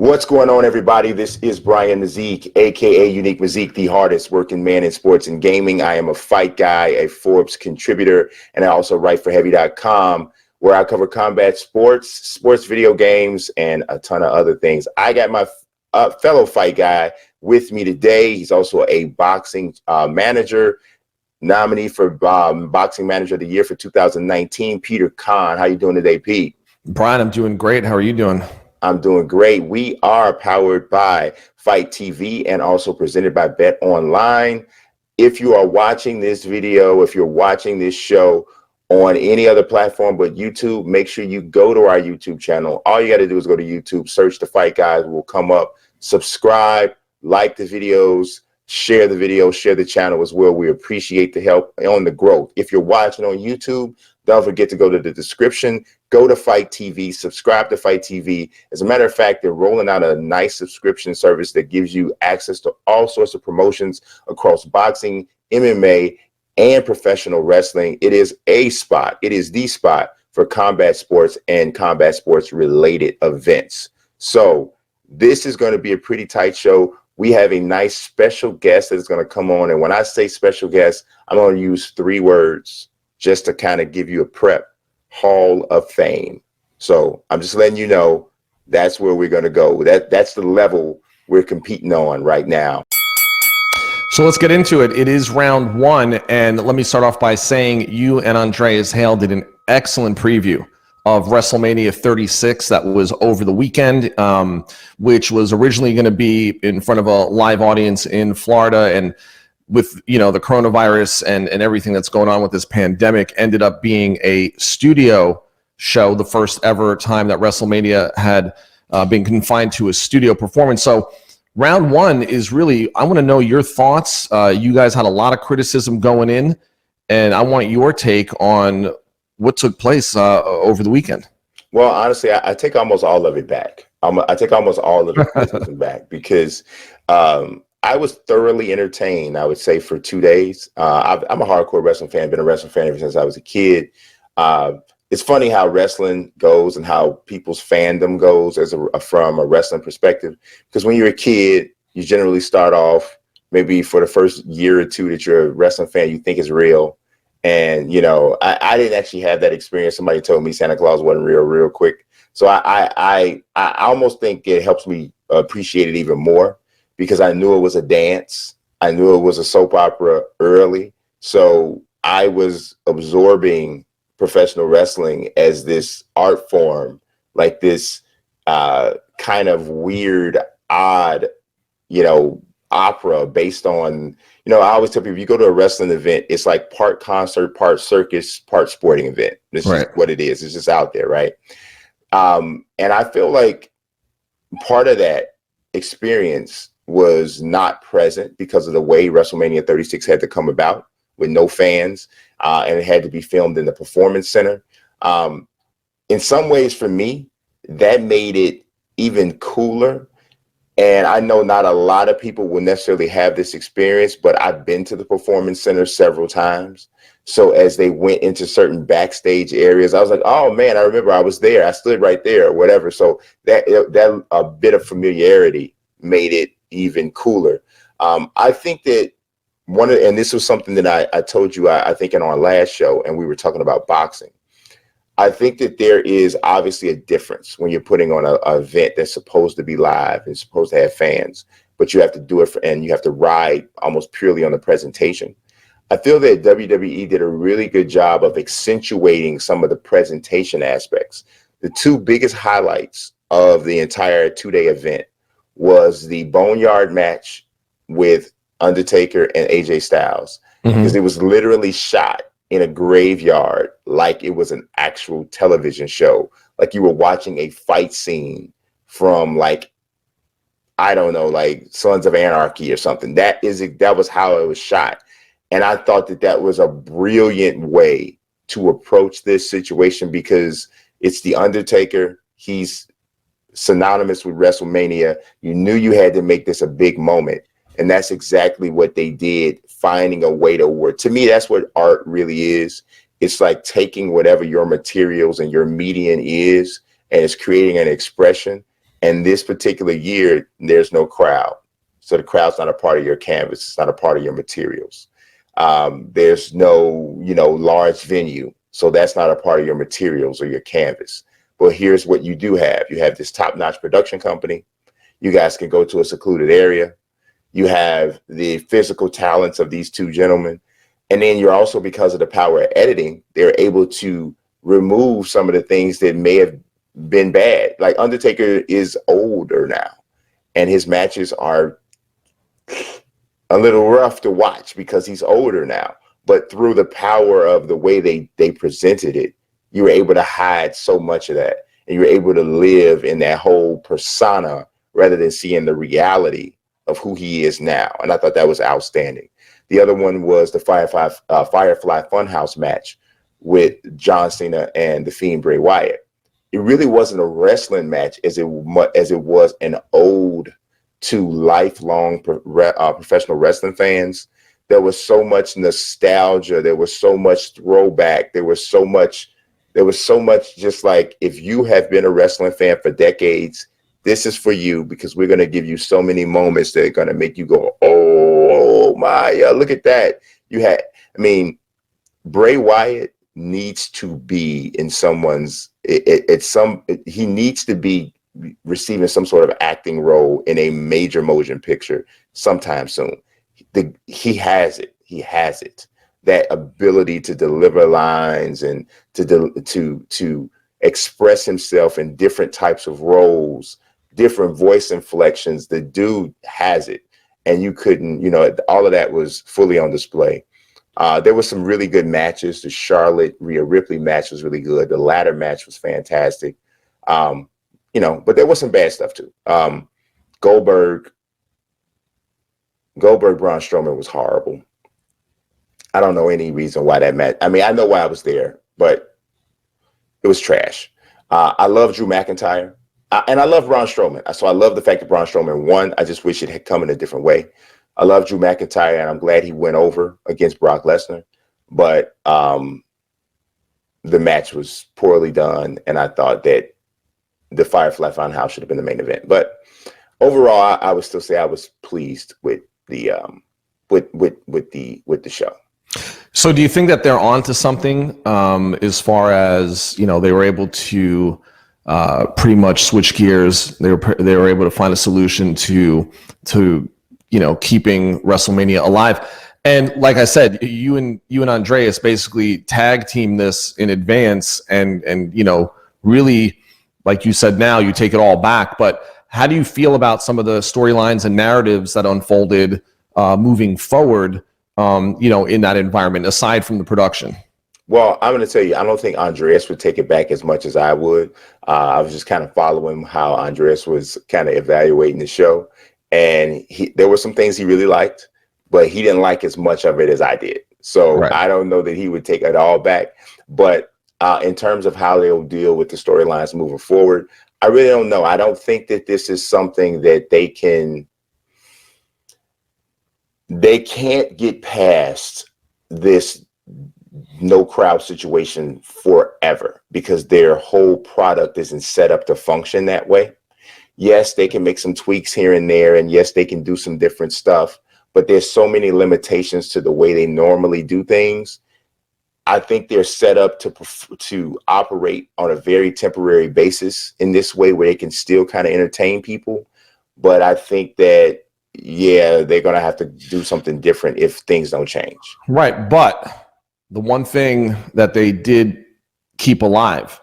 What's going on, everybody? This is Brian Mazique, aka Unique Mazique, the hardest working man in sports and gaming. I am a fight guy, a Forbes contributor, and I also write for Heavy.com, where I cover combat sports video games, and a ton of other things. I got my fellow fight guy with me today. He's also a boxing manager, nominee for Boxing Manager of the Year for 2019, Peter Kahn. How you doing today, Pete? Brian, I'm doing great. How are you doing? I'm doing great. We are powered by Fight TV and also presented by Bet Online. If you are watching this video, if you're watching this show on any other platform but YouTube, make sure you go to our YouTube channel. All you got to do is go to YouTube, search The Fight Guys, will come up, subscribe, like the videos, share the video, share the channel as well. We appreciate the help on the growth. If you're watching on YouTube, don't forget to go to the description, go to Fight TV, subscribe to Fight TV. As a matter of fact, they're rolling out a nice subscription service that gives you access to all sorts of promotions across boxing, MMA, and professional wrestling. It is a spot. It is the spot for combat sports and combat sports related events. So this is going to be a pretty tight show. We have a nice special guest that is going to come on. And when I say special guest, I'm going to use 3 words just to kind of give you a prep: Hall of Fame. So I'm just letting you know that's where we're going to go. That's the level we're competing on right now. So let's get into it. It is round 1. And let me start off by saying you and Andreas Hale did an excellent preview of WrestleMania 36 that was over the weekend, which was originally going to be in front of a live audience in Florida. And with, you know, the coronavirus and everything that's going on with this pandemic, ended up being a studio show, the first ever time that WrestleMania had been confined to a studio performance. So round 1 is really, I want to know your thoughts. You guys had a lot of criticism going in, and I want your take on what took place over the weekend. Well, honestly, I take almost all of it back. I take almost all of the criticism back because I was thoroughly entertained, I would say, for 2 days. I'm a hardcore wrestling fan, been a wrestling fan ever since I was a kid. It's funny how wrestling goes and how people's fandom goes from a wrestling perspective. Because when you're a kid, you generally start off, maybe for the first year or 2 that you're a wrestling fan, you think it's real. And, you know, I didn't actually have that experience. Somebody told me Santa Claus wasn't real quick. So I almost think it helps me appreciate it even more, because I knew it was a dance. I knew it was a soap opera early. So I was absorbing professional wrestling as this art form, like this kind of weird, odd, you know, opera based on, you know, I always tell people, you go to a wrestling event, it's like part concert, part circus, part sporting event. This is what it is. It's just out there, right? And I feel like part of that experience was not present because of the way WrestleMania 36 had to come about, with no fans, and it had to be filmed in the Performance Center. In some ways, for me, that made it even cooler. And I know not a lot of people will necessarily have this experience, but I've been to the Performance Center several times. So as they went into certain backstage areas, I was like, oh man, I remember I was there. I stood right there or whatever. So that a bit of familiarity made it even cooler. I think that and this was something that I told you, I think in our last show, and we were talking about boxing. I think that there is obviously a difference when you're putting on an event that's supposed to be live and supposed to have fans, but you have to do it and you have to ride almost purely on the presentation. I feel that WWE did a really good job of accentuating some of the presentation aspects. The 2 biggest highlights of the entire 2-day event was the Boneyard match with Undertaker and AJ Styles, because it was literally shot in a graveyard, like it was an actual television show, like you were watching a fight scene from, like, I don't know, like Sons of Anarchy or something. That was how it was shot. And I thought that was a brilliant way to approach this situation, because it's the Undertaker. He's synonymous with WrestleMania. You knew you had to make this a big moment. And that's exactly what they did, finding a way to work. To me, that's what art really is. It's like taking whatever your materials and your medium is, and it's creating an expression. And this particular year, there's no crowd. So the crowd's not a part of your canvas. It's not a part of your materials. There's no, large venue. So that's not a part of your materials or your canvas. But here's what you do have. You have this top-notch production company. You guys can go to a secluded area. You have the physical talents of these two gentlemen. And then you're also, because of the power of editing, they're able to remove some of the things that may have been bad. Like Undertaker is older now, and his matches are a little rough to watch because he's older now. But through the power of the way they presented it, you were able to hide so much of that. And you were able to live in that whole persona rather than seeing the reality of who he is now. And I thought that was outstanding. The other one was the Firefly Funhouse match with John Cena and The Fiend Bray Wyatt. It really wasn't a wrestling match as it was an ode to lifelong professional wrestling fans. There was so much nostalgia. There was so much throwback. There was so much just like, if you have been a wrestling fan for decades, this is for you, because we're going to give you so many moments that are going to make you go, oh my, look at that. Bray Wyatt needs to be in someone's, he needs to be receiving some sort of acting role in a major motion picture sometime soon. He has it. That ability to deliver lines and to express himself in different types of roles, different voice inflections. The dude has it, and you couldn't, all of that was fully on display. There were some really good matches. The Charlotte Rhea Ripley match was really good. The ladder match was fantastic. But there was some bad stuff too. Goldberg Braun Strowman was horrible. I don't know any reason why that match. I know why I was there, but it was trash. I love Drew McIntyre, and I love Braun Strowman. So I love the fact that Braun Strowman won. I just wish it had come in a different way. I love Drew McIntyre, and I'm glad he went over against Brock Lesnar. But the match was poorly done, and I thought that the Firefly Funhouse should have been the main event. But overall, I would still say I was pleased with the show. So do you think that they're onto something as far as, they were able to pretty much switch gears? They were able to find a solution to keeping WrestleMania alive. And like I said, you and Andreas basically tag team this in advance, and really, like you said, now you take it all back. But how do you feel about some of the storylines and narratives that unfolded moving forward, in that environment, aside from the production? Well, I'm going to tell you, I don't think Andreas would take it back as much as I would. I was just kind of following how Andreas was kind of evaluating the show. And there were some things he really liked, but he didn't like as much of it as I did. So right. I don't know that he would take it all back. But in terms of how they'll deal with the storylines moving forward, I really don't know. I don't think that this is something that they can't get past this no crowd situation forever, because their whole product isn't set up to function that way. Yes, they can make some tweaks here and there, and yes, they can do some different stuff, but there's so many limitations to the way they normally do things. I think they're set up to operate on a very temporary basis in this way, where they can still kind of entertain people. But I think that, yeah, they're going to have to do something different if things don't change. Right. But the one thing that they did keep alive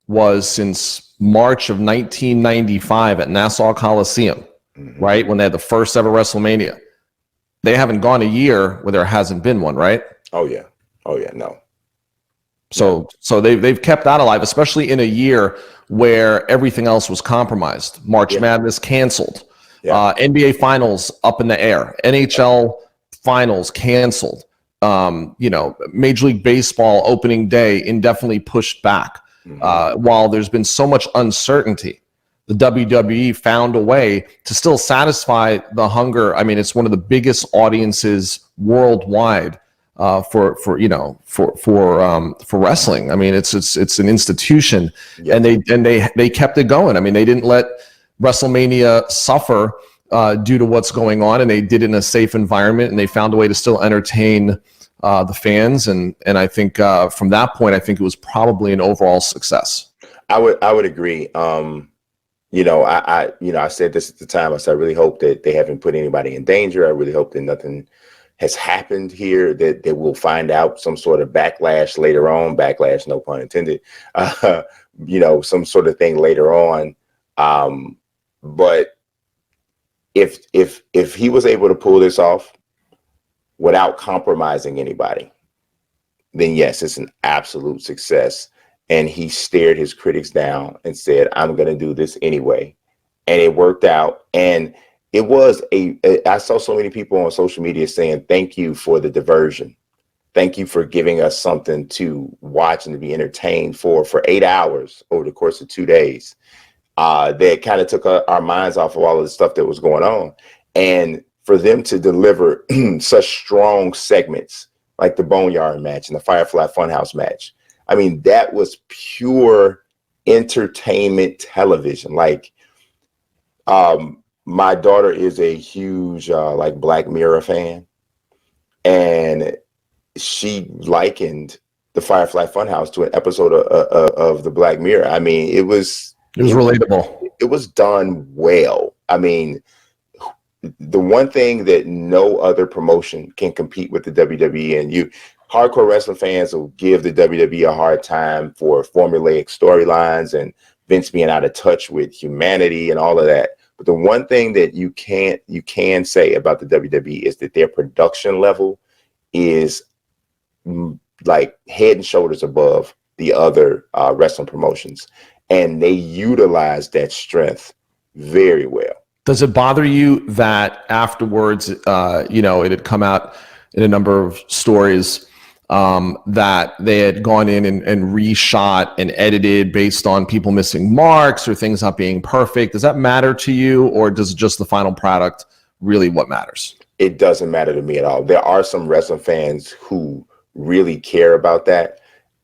was, since March of 1995 at Nassau Coliseum, right, when they had the first ever WrestleMania, they haven't gone a year where there hasn't been one, right? Oh, yeah. No. So they've kept that alive, especially in a year where everything else was compromised. March Madness canceled. Yeah. NBA Finals up in the air. NHL Finals canceled. Major League Baseball opening day indefinitely pushed back. While there's been so much uncertainty, the WWE found a way to still satisfy the hunger. I mean, it's one of the biggest audiences worldwide for wrestling. I mean, it's an institution, and they kept it going. I mean, they didn't let WrestleMania suffer due to what's going on, and they did it in a safe environment, and they found a way to still entertain the fans. And I think from that point, I think it was probably an overall success. I would agree. I said this at the time. I said, I really hope that they haven't put anybody in danger. I really hope that nothing has happened here, that we'll find out some sort of backlash later on. Backlash, no pun intended. Some sort of thing later on. But if he was able to pull this off without compromising anybody, then yes, it's an absolute success. And he stared his critics down and said, I'm going to do this anyway. And it worked out. And it was I saw so many people on social media saying, thank you for the diversion. Thank you for giving us something to watch and to be entertained for 8 hours over the course of 2 days. That kind of took our minds off of all of the stuff that was going on. And for them to deliver such strong segments like the Boneyard match and the Firefly Funhouse match, I mean, that was pure entertainment television. Like, my daughter is a huge Black Mirror fan, and she likened the Firefly Funhouse to an episode of the Black Mirror. I mean, it was relatable. It was done well. I mean, the one thing that no other promotion can compete with the WWE, and hardcore wrestling fans will give the WWE a hard time for formulaic storylines and Vince being out of touch with humanity and all of that. But the one thing that you can say about the WWE is that their production level is like head and shoulders above the other wrestling promotions, and they utilize that strength very well. Does it bother you that afterwards, it had come out in a number of stories that they had gone in and reshot and edited based on people missing marks or things not being perfect? Does that matter to you, or does just the final product really what matters? It doesn't matter to me at all. There are some wrestling fans who really care about that.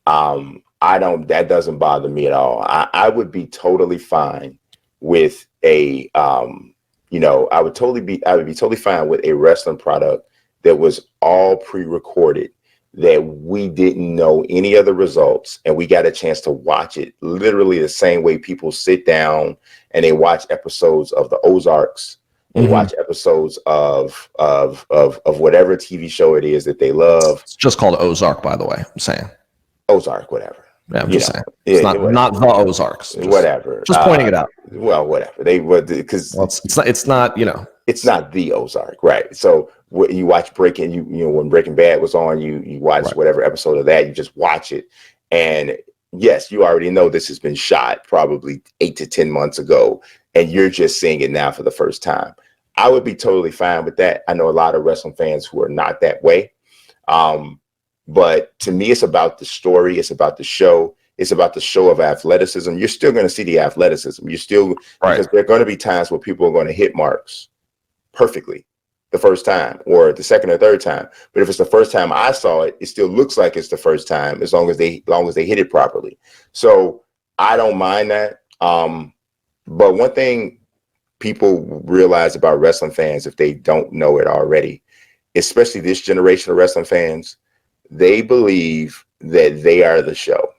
That doesn't bother me at all. I would be totally fine with I would be totally fine with a wrestling product that was all pre-recorded, that we didn't know any of the results, and we got a chance to watch it literally the same way people sit down and they watch episodes of the Ozarks, and watch episodes of whatever TV show it is that they love. It's just called Ozark, by the way. I'm saying Ozark, whatever. Yeah, I'm just saying. It's not the Ozarks. Whatever. Just pointing it out. Well, whatever. They would, because it's not it's not the Ozark, right? So you watch when Breaking Bad was on, you watch whatever episode of that, you just watch it. And yes, you already know this has been shot probably 8 to 10 months ago, and you're just seeing it now for the first time. I would be totally fine with that. I know a lot of wrestling fans who are not that way. But to me, it's about the story. It's about the show. It's about the show of athleticism. You're still going to see the athleticism. Because there are going to be times where people are going to hit marks perfectly the first time or the second or third time. But if it's the first time I saw it, it still looks like it's the first time as long as they hit it properly. So I don't mind that. But one thing people realize about wrestling fans, if they don't know it already, especially this generation of wrestling fans, they believe that they are the show.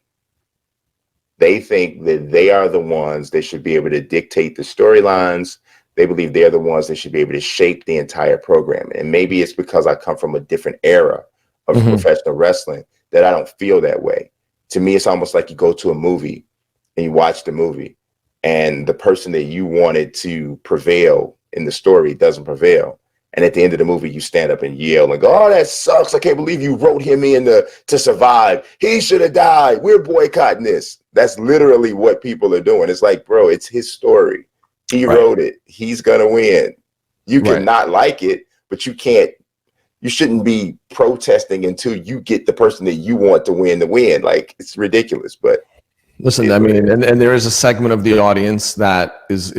They think that they are the ones that should be able to dictate the storylines. They believe they're the ones that should be able to shape the entire program. And maybe it's because I come from a different era of professional wrestling that I don't feel that way. To me, it's almost like you go to a movie and you watch the movie, and the person that you wanted to prevail in the story doesn't prevail. And at the end of the movie, you stand up and yell and go, "Oh, that sucks. I can't believe you wrote him in to survive. He should have died. We're boycotting this." That's literally what people are doing. It's like, bro, it's his story. He wrote it. He's going to win. You can not like it, but you shouldn't be protesting until you get the person that you want to win the win. Like, it's ridiculous. But listen, I mean, and there is a segment of the audience that is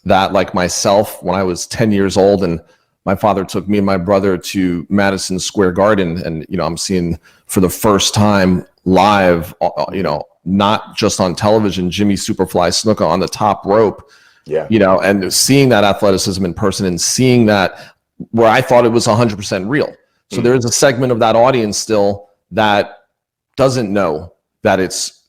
that, like myself, when I was 10 years old and my father took me and my brother to Madison Square Garden, and I'm seeing for the first time live, not just on television, Jimmy Superfly Snuka on the top rope. Yeah. And seeing that athleticism in person and seeing that where I thought it was 100% real. So there's a segment of that audience still that doesn't know that it's,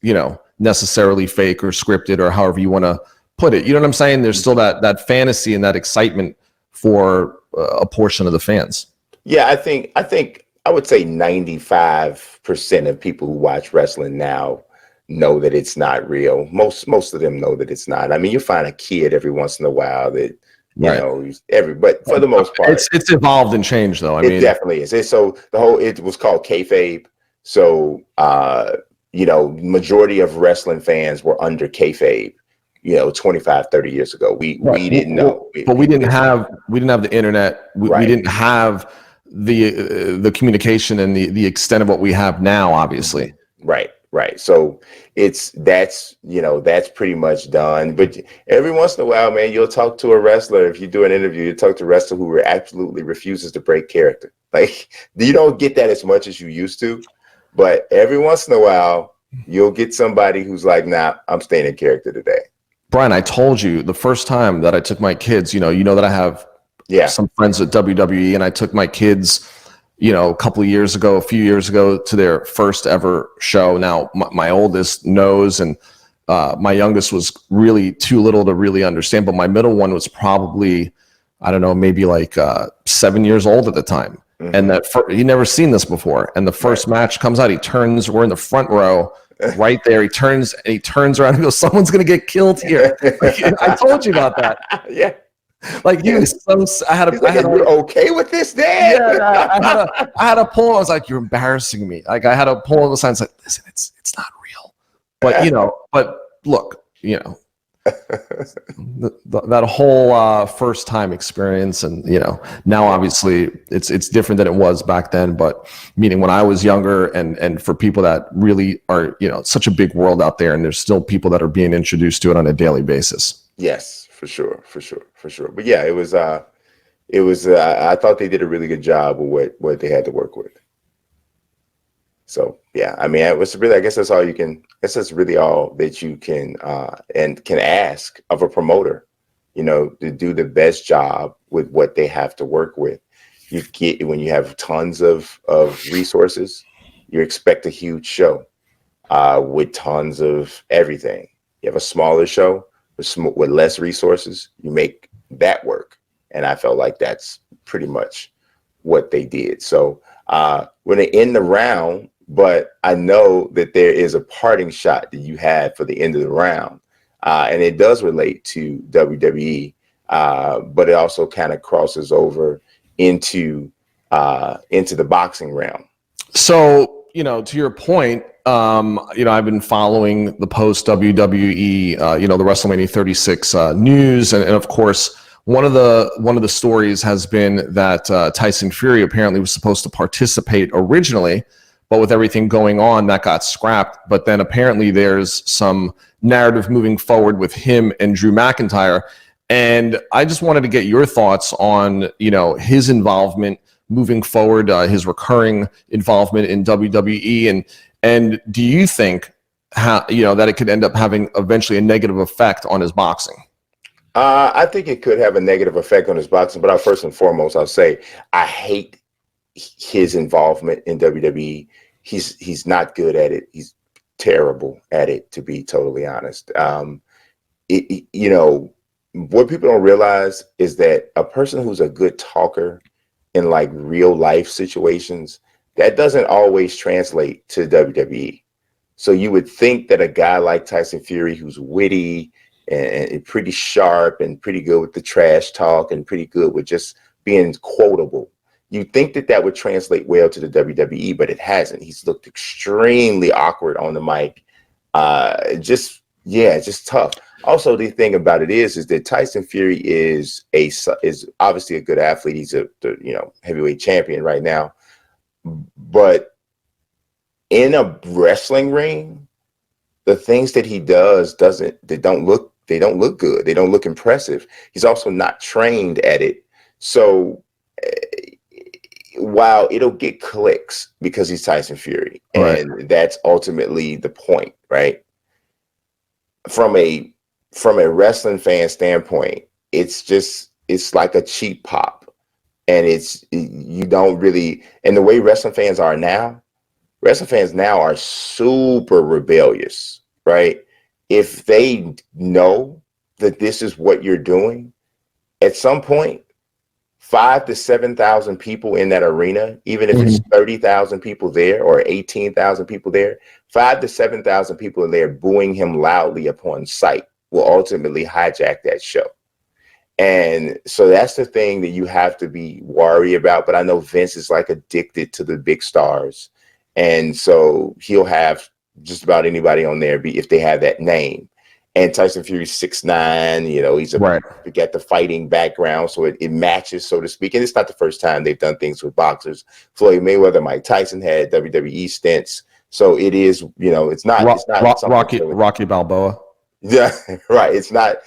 necessarily fake or scripted or however you want to put it. You know what I'm saying? There's still that fantasy and that excitement for a portion of the fans. Yeah, I think I would say 95% of people who watch wrestling now know that it's not real. Most of them know that it's not. I mean, you find a kid every once in a while that but for the most part, it's evolved and changed though. It definitely is. It was called kayfabe. So majority of wrestling fans were under kayfabe. 25, 30 years ago. We didn't know. But we didn't have the internet. We didn't have the communication and the extent of what we have now, obviously. Right. So that's pretty much done. But every once in a while, man, you'll talk to a wrestler. If you do an interview, you talk to a wrestler who absolutely refuses to break character. Like, you don't get that as much as you used to. But every once in a while, you'll get somebody who's like, nah, I'm staying in character today. Brian, I told you the first time that I took my kids, that I have some friends at WWE, and I took my kids, a few years ago to their first ever show. Now, my oldest knows, and my youngest was really too little to really understand, but my middle one was probably, I don't know, maybe like 7 years old at the time. And he never seen this before. And the first match comes out, we're in the front row right there. He turns around and goes, someone's going to get killed here. I told you about that. Yeah. Like he was so, you're okay with this, Dad? Yeah, I had to pull him. I was like, you're embarrassing me. Like I had to pull him aside and say, listen, it's not real. But, but look, that whole first time experience, and now obviously it's different than it was back then, but meaning when I was younger, and for people that really are such a big world out there, and there's still people that are being introduced to it on a daily basis. Yes, for sure. But yeah, it was I thought they did a really good job with what they had to work with. So yeah, I mean, it was really, I guess that's all you can. I guess that's really all that you can and can ask of a promoter, to do the best job with what they have to work with. When you have tons of resources, you expect a huge show with tons of everything. You have a smaller show with less resources, you make that work, and I felt like that's pretty much what they did. So when they end the round. But I know that there is a parting shot that you had for the end of the round, and it does relate to WWE, but it also kind of crosses over into the boxing realm. So, to your point, I've been following the post WWE, the WrestleMania 36 news, and of course, one of the stories has been that Tyson Fury apparently was supposed to participate originally. But with everything going on, that got scrapped. But then apparently there's some narrative moving forward with him and Drew McIntyre. And I just wanted to get your thoughts on, his involvement moving forward, his recurring involvement in WWE. And do you think that it could end up having eventually a negative effect on his boxing? I think it could have a negative effect on his boxing. But first and foremost, I'll say I hate his involvement in WWE. He's not good at it. He's terrible at it, to be totally honest. What people don't realize is that a person who's a good talker in like real life situations, that doesn't always translate to WWE. So you would think that a guy like Tyson Fury, who's witty and pretty sharp and pretty good with the trash talk and pretty good with just being quotable, you'd think that would translate well to the WWE, but it hasn't. He's looked extremely awkward on the mic. Just tough. Also, the thing about it is that Tyson Fury is obviously a good athlete. He's a heavyweight champion right now, but in a wrestling ring, the things that he does don't look good. They don't look impressive. He's also not trained at it. So while it'll get clicks because he's Tyson Fury, and that's ultimately the point, right? From a from a wrestling fan standpoint, it's like a cheap pop, and you don't really. And the way wrestling fans now are super rebellious, right? If they know that this is what you're doing, at some point, 5,000 to 7,000 people in that arena, even if it's 30,000 people there or 18,000 people there, 5,000 to 7,000 people in there booing him loudly upon sight will ultimately hijack that show. And so that's the thing that you have to be worried about. But I know Vince is like addicted to the big stars. And so he'll have just about anybody on there if they have that name. And Tyson Fury's 6'9", he's got the fighting background, so it matches, so to speak. And it's not the first time they've done things with boxers. Floyd Mayweather, Mike Tyson had WWE stints, so it is, it's not Rocky Balboa. Yeah, right. It's not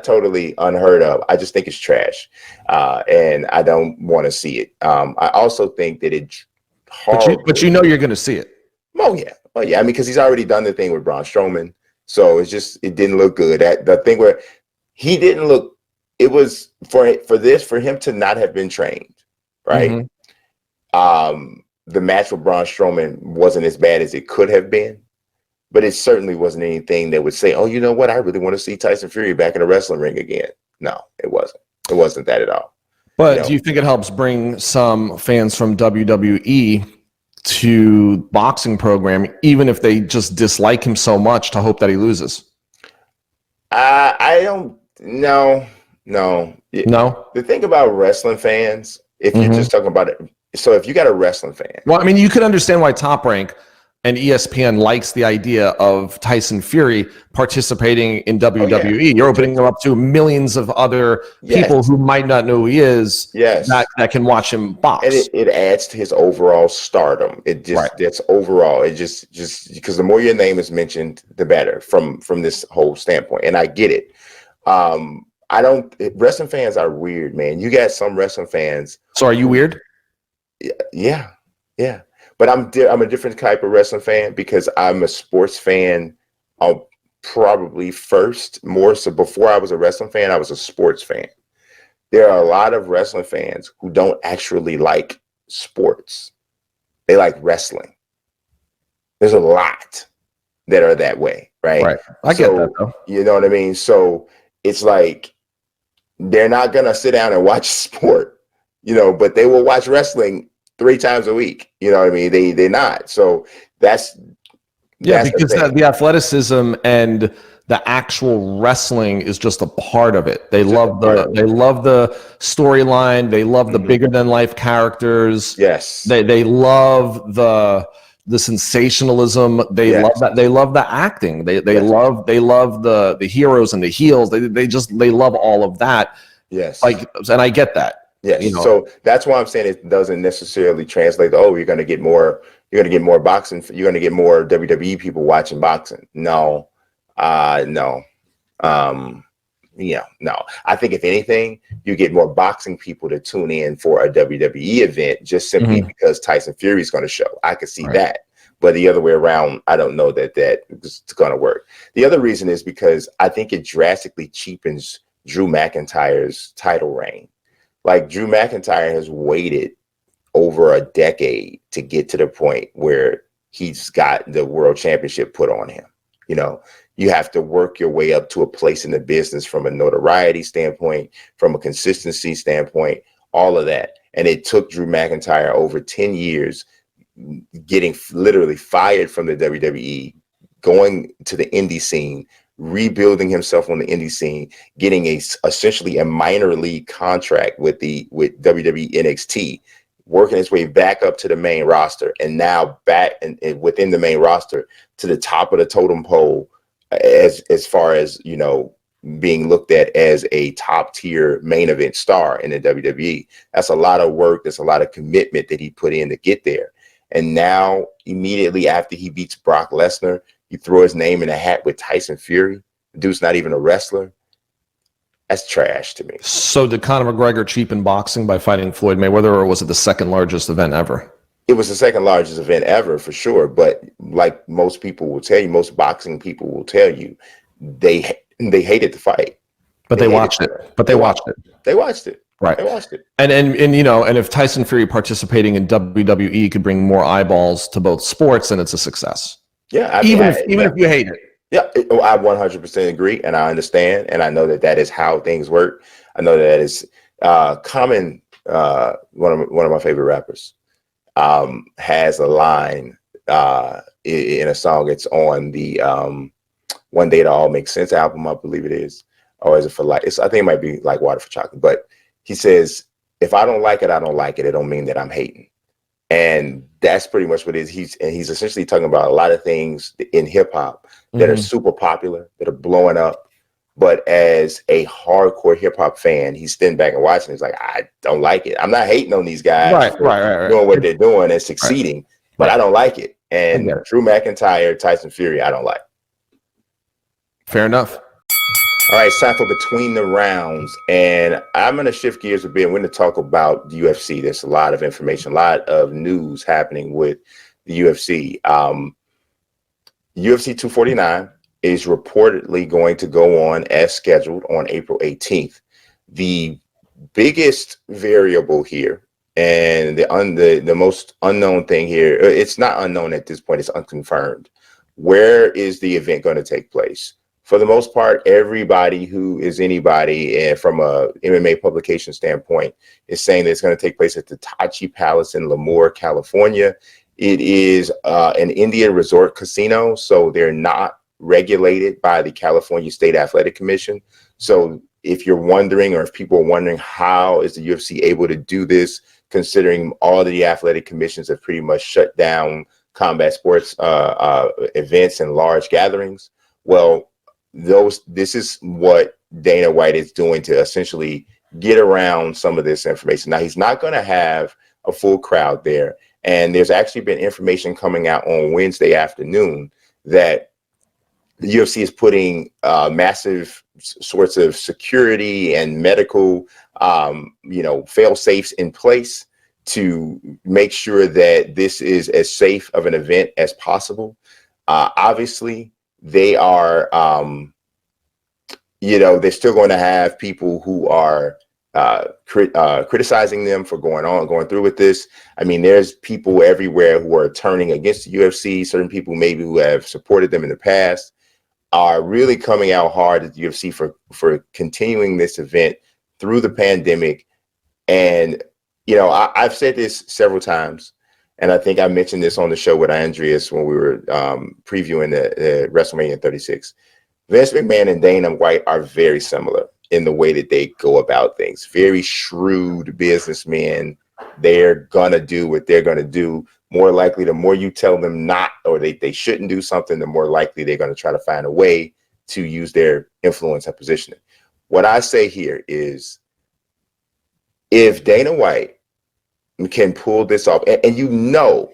totally unheard of. I just think it's trash, and I don't want to see it. I also think that it's horrible. But you're going to see it. Oh yeah. I mean, because he's already done the thing with Braun Strowman. So it didn't look good. The thing where he didn't look, it was for him to not have been trained, right? The match with Braun Strowman wasn't as bad as it could have been, but it certainly wasn't anything that would say, oh, you know what? I really want to see Tyson Fury back in the wrestling ring again. No, it wasn't. It wasn't that at all. But do you think it helps bring some fans from WWE to boxing program, even if they just dislike him so much, to hope that he loses? I don't know. No. The thing about wrestling fans, if you're just talking about it, so if you got a wrestling fan. Well, I mean, you could understand why Top Rank and ESPN likes the idea of Tyson Fury participating in WWE. You're opening him up to millions of other people who might not know who he is. That can watch him box. And it adds to his overall stardom. That's overall. It just because the more your name is mentioned, the better from this whole standpoint. And I get it. Wrestling fans are weird, man. You got some wrestling fans. So are you weird? Yeah. But I'm a different type of wrestling fan because I'm a sports fan. Probably first, more so. Before I was a wrestling fan, I was a sports fan. There are a lot of wrestling fans who don't actually like sports. They like wrestling. There's a lot that are that way, right? Right. I get that, though. You know what I mean? So it's like they're not gonna sit down and watch sport, but they will watch wrestling 3 times a week. You know what I mean? They're not. So that's because the athleticism and the actual wrestling is just a part of it. They love the storyline. They love the bigger than life characters. Yes. They love the sensationalism. They love that. They love the acting. They love the heroes and the heels. They love all of that. Yes. And I get that. Yes. So that's why I'm saying it doesn't necessarily translate to, you're going to get more boxing. You're going to get more WWE people watching boxing. No. No. No. I think if anything, you get more boxing people to tune in for a WWE event just simply because Tyson Fury is going to show. I could see that. But the other way around, I don't know that it's going to work. The other reason is because I think it drastically cheapens Drew McIntyre's title reign. Like, Drew McIntyre has waited over a decade to get to the point where he's got the world championship put on him. You have to work your way up to a place in the business from a notoriety standpoint, from a consistency standpoint, all of that. And it took Drew McIntyre over 10 years getting literally fired from the WWE, going to the indie scene, rebuilding himself on the indie scene, getting essentially a minor league contract with WWE NXT, working his way back up to the main roster, and now back and within the main roster to the top of the totem pole as far as being looked at as a top tier main event star in the WWE. That's a lot of work. That's a lot of commitment that he put in to get there. And now, immediately after he beats Brock Lesnar, you throw his name in a hat with Tyson Fury. The dude's not even a wrestler. That's trash to me. So did Conor McGregor cheapen boxing by fighting Floyd Mayweather, or was it the second largest event ever? It was the second largest event ever, for sure. But like most people will tell you, most boxing people will tell you, And they hated the fight. But they watched it. But they watched it. They watched it. Right. They watched it. And if Tyson Fury participating in WWE could bring more eyeballs to both sports, then it's a success. Yeah. Even if you hate it. Yeah, I 100% agree, and I understand, and I know that is how things work. I know that is Common. One of my favorite rappers has a line in a song. It's on the One Day It All Makes Sense album, I believe it is, or is it for like? I think it might be like Water for Chocolate. But he says, "If I don't like it, I don't like it. It don't mean that I'm hating." And that's pretty much what it is. He's essentially talking about a lot of things in hip hop that are super popular, that are blowing up. But as a hardcore hip hop fan, he's standing back and watching. He's like, I don't like it. I'm not hating on these guys right. doing what they're doing and succeeding, but I don't like it. And Drew McIntyre, Tyson Fury, I don't like. Fair enough. All right, it's time for Between the Rounds. And I'm going to shift gears a bit. We're going to talk about the UFC. There's a lot of information, a lot of news happening with the UFC. UFC 249 is reportedly going to go on as scheduled on April 18th. The biggest variable here and the most unknown thing here, it's not unknown at this point, it's unconfirmed. Where is the event going to take place? For the most part, everybody who is anybody, and from a MMA publication standpoint, is saying that it's going to take place at the Tachi Palace in Lemoore, California. It is an Indian resort casino, so they're not regulated by the California State Athletic Commission. So if you're wondering, or if people are wondering, how is the UFC able to do this, considering all of the athletic commissions have pretty much shut down combat sports events and large gatherings? Well, this is what Dana White is doing to essentially get around some of this information. Now, he's not going to have a full crowd there. And there's actually been information coming out on Wednesday afternoon that the UFC is putting massive sorts of security and medical, fail safes in place to make sure that this is as safe of an event as possible. Obviously, they are, they're still going to have people who are criticizing them for going through with this. I mean, there's people everywhere who are turning against the UFC. Certain people maybe who have supported them in the past are really coming out hard at the UFC for continuing this event through the pandemic. And, I've said this several times, and I think I mentioned this on the show with Andreas when we were previewing the WrestleMania 36. Vince McMahon and Dana White are very similar in the way that they go about things. Very shrewd businessmen. They're going to do what they're going to do. More likely, the more you tell them not, or they shouldn't do something, the more likely they're going to try to find a way to use their influence and positioning. What I say here is, if Dana White can pull this off, and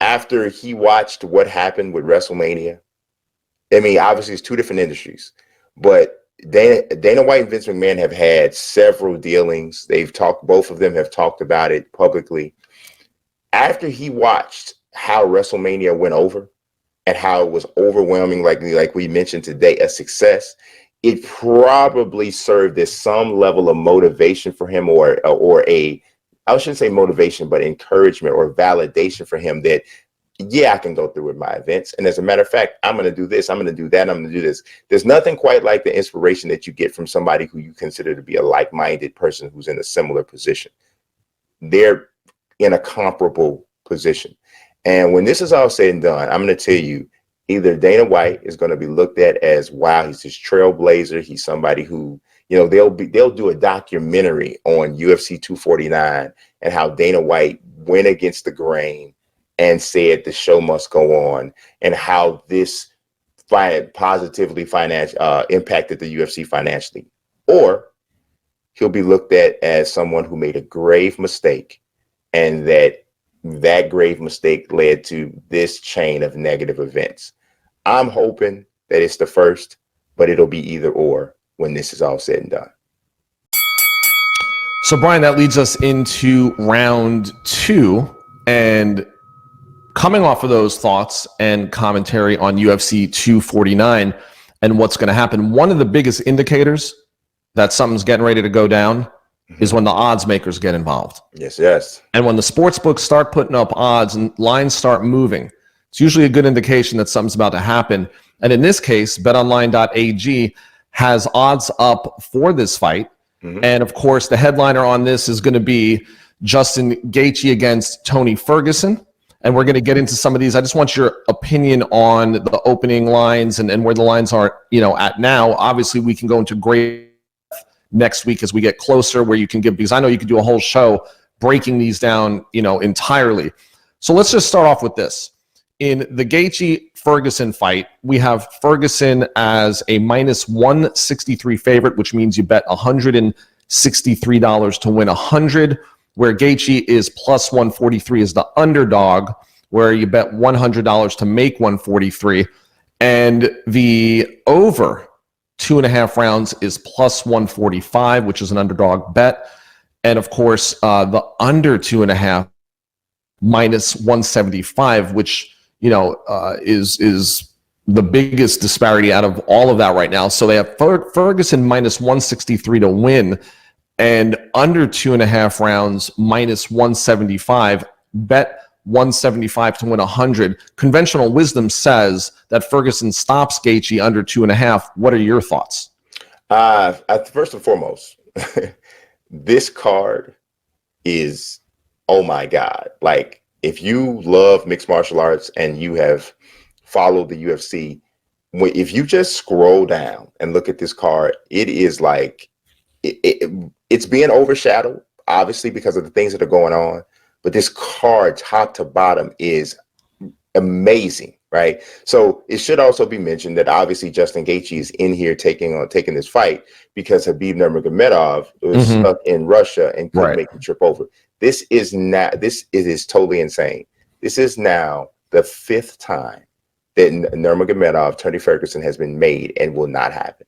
after he watched what happened with WrestleMania, I mean, obviously it's two different industries, but Dana White and Vince McMahon have had several dealings. Both of them have talked about it publicly. After he watched how WrestleMania went over and how it was overwhelming, like we mentioned today, a success, it probably served as some level of motivation for him, or I shouldn't say motivation, but encouragement or validation for him that, I can go through with my events. And as a matter of fact, I'm going to do this. I'm going to do that. I'm going to do this. There's nothing quite like the inspiration that you get from somebody who you consider to be a like-minded person who's in a similar position. They're in a comparable position. And when this is all said and done, I'm going to tell you, either Dana White is going to be looked at as, wow, he's this trailblazer. He's somebody who, they'll do a documentary on UFC 249 and how Dana White went against the grain and said the show must go on, and how this positively impacted the UFC financially. Or he'll be looked at as someone who made a grave mistake, and that grave mistake led to this chain of negative events. I'm hoping that it's the first, but it'll be either or when this is all said and done. So, Brian, that leads us into round two. And coming off of those thoughts and commentary on UFC 249, and what's going to happen. One of the biggest indicators that something's getting ready to go down is when the odds makers get involved. Yes. And when the sports books start putting up odds and lines start moving, it's usually a good indication that something's about to happen. And in this case, betonline.ag has odds up for this fight. And of course, the headliner on this is going to be Justin Gaethje against Tony Ferguson. And we're going to get into some of these. I just want your opinion on the opening lines and where the lines are, at now. Obviously, we can go into great next week as we get closer, where you can give, because I know you could do a whole show breaking these down, entirely. So let's just start off with this. In the Gaethje-Ferguson fight, we have Ferguson as a minus 163 favorite, which means you bet $163 to win 100, where Gaethje is plus 143 as the underdog, where you bet $100 to make 143. And the over 2.5 rounds is plus 145, which is an underdog bet. And of course, the under 2.5 minus 175, which is the biggest disparity out of all of that right now. So they have Ferguson minus 163 to win, and under 2.5 rounds minus 175. Bet 175 to win 100. Conventional wisdom says that Ferguson stops Gaethje under 2.5. What are your thoughts? First and foremost, this card is, oh my God. Like, if you love mixed martial arts and you have followed the UFC, if you just scroll down and look at this card, it is like, it's being overshadowed, obviously, because of the things that are going on. But this card, top to bottom, is amazing, right? So it should also be mentioned that obviously Justin Gaethje is in here taking this fight because Khabib Nurmagomedov was stuck in Russia and couldn't make the trip over. This is totally insane. This is now the 5th time that Nurmagomedov, Tony Ferguson, has been made and will not happen.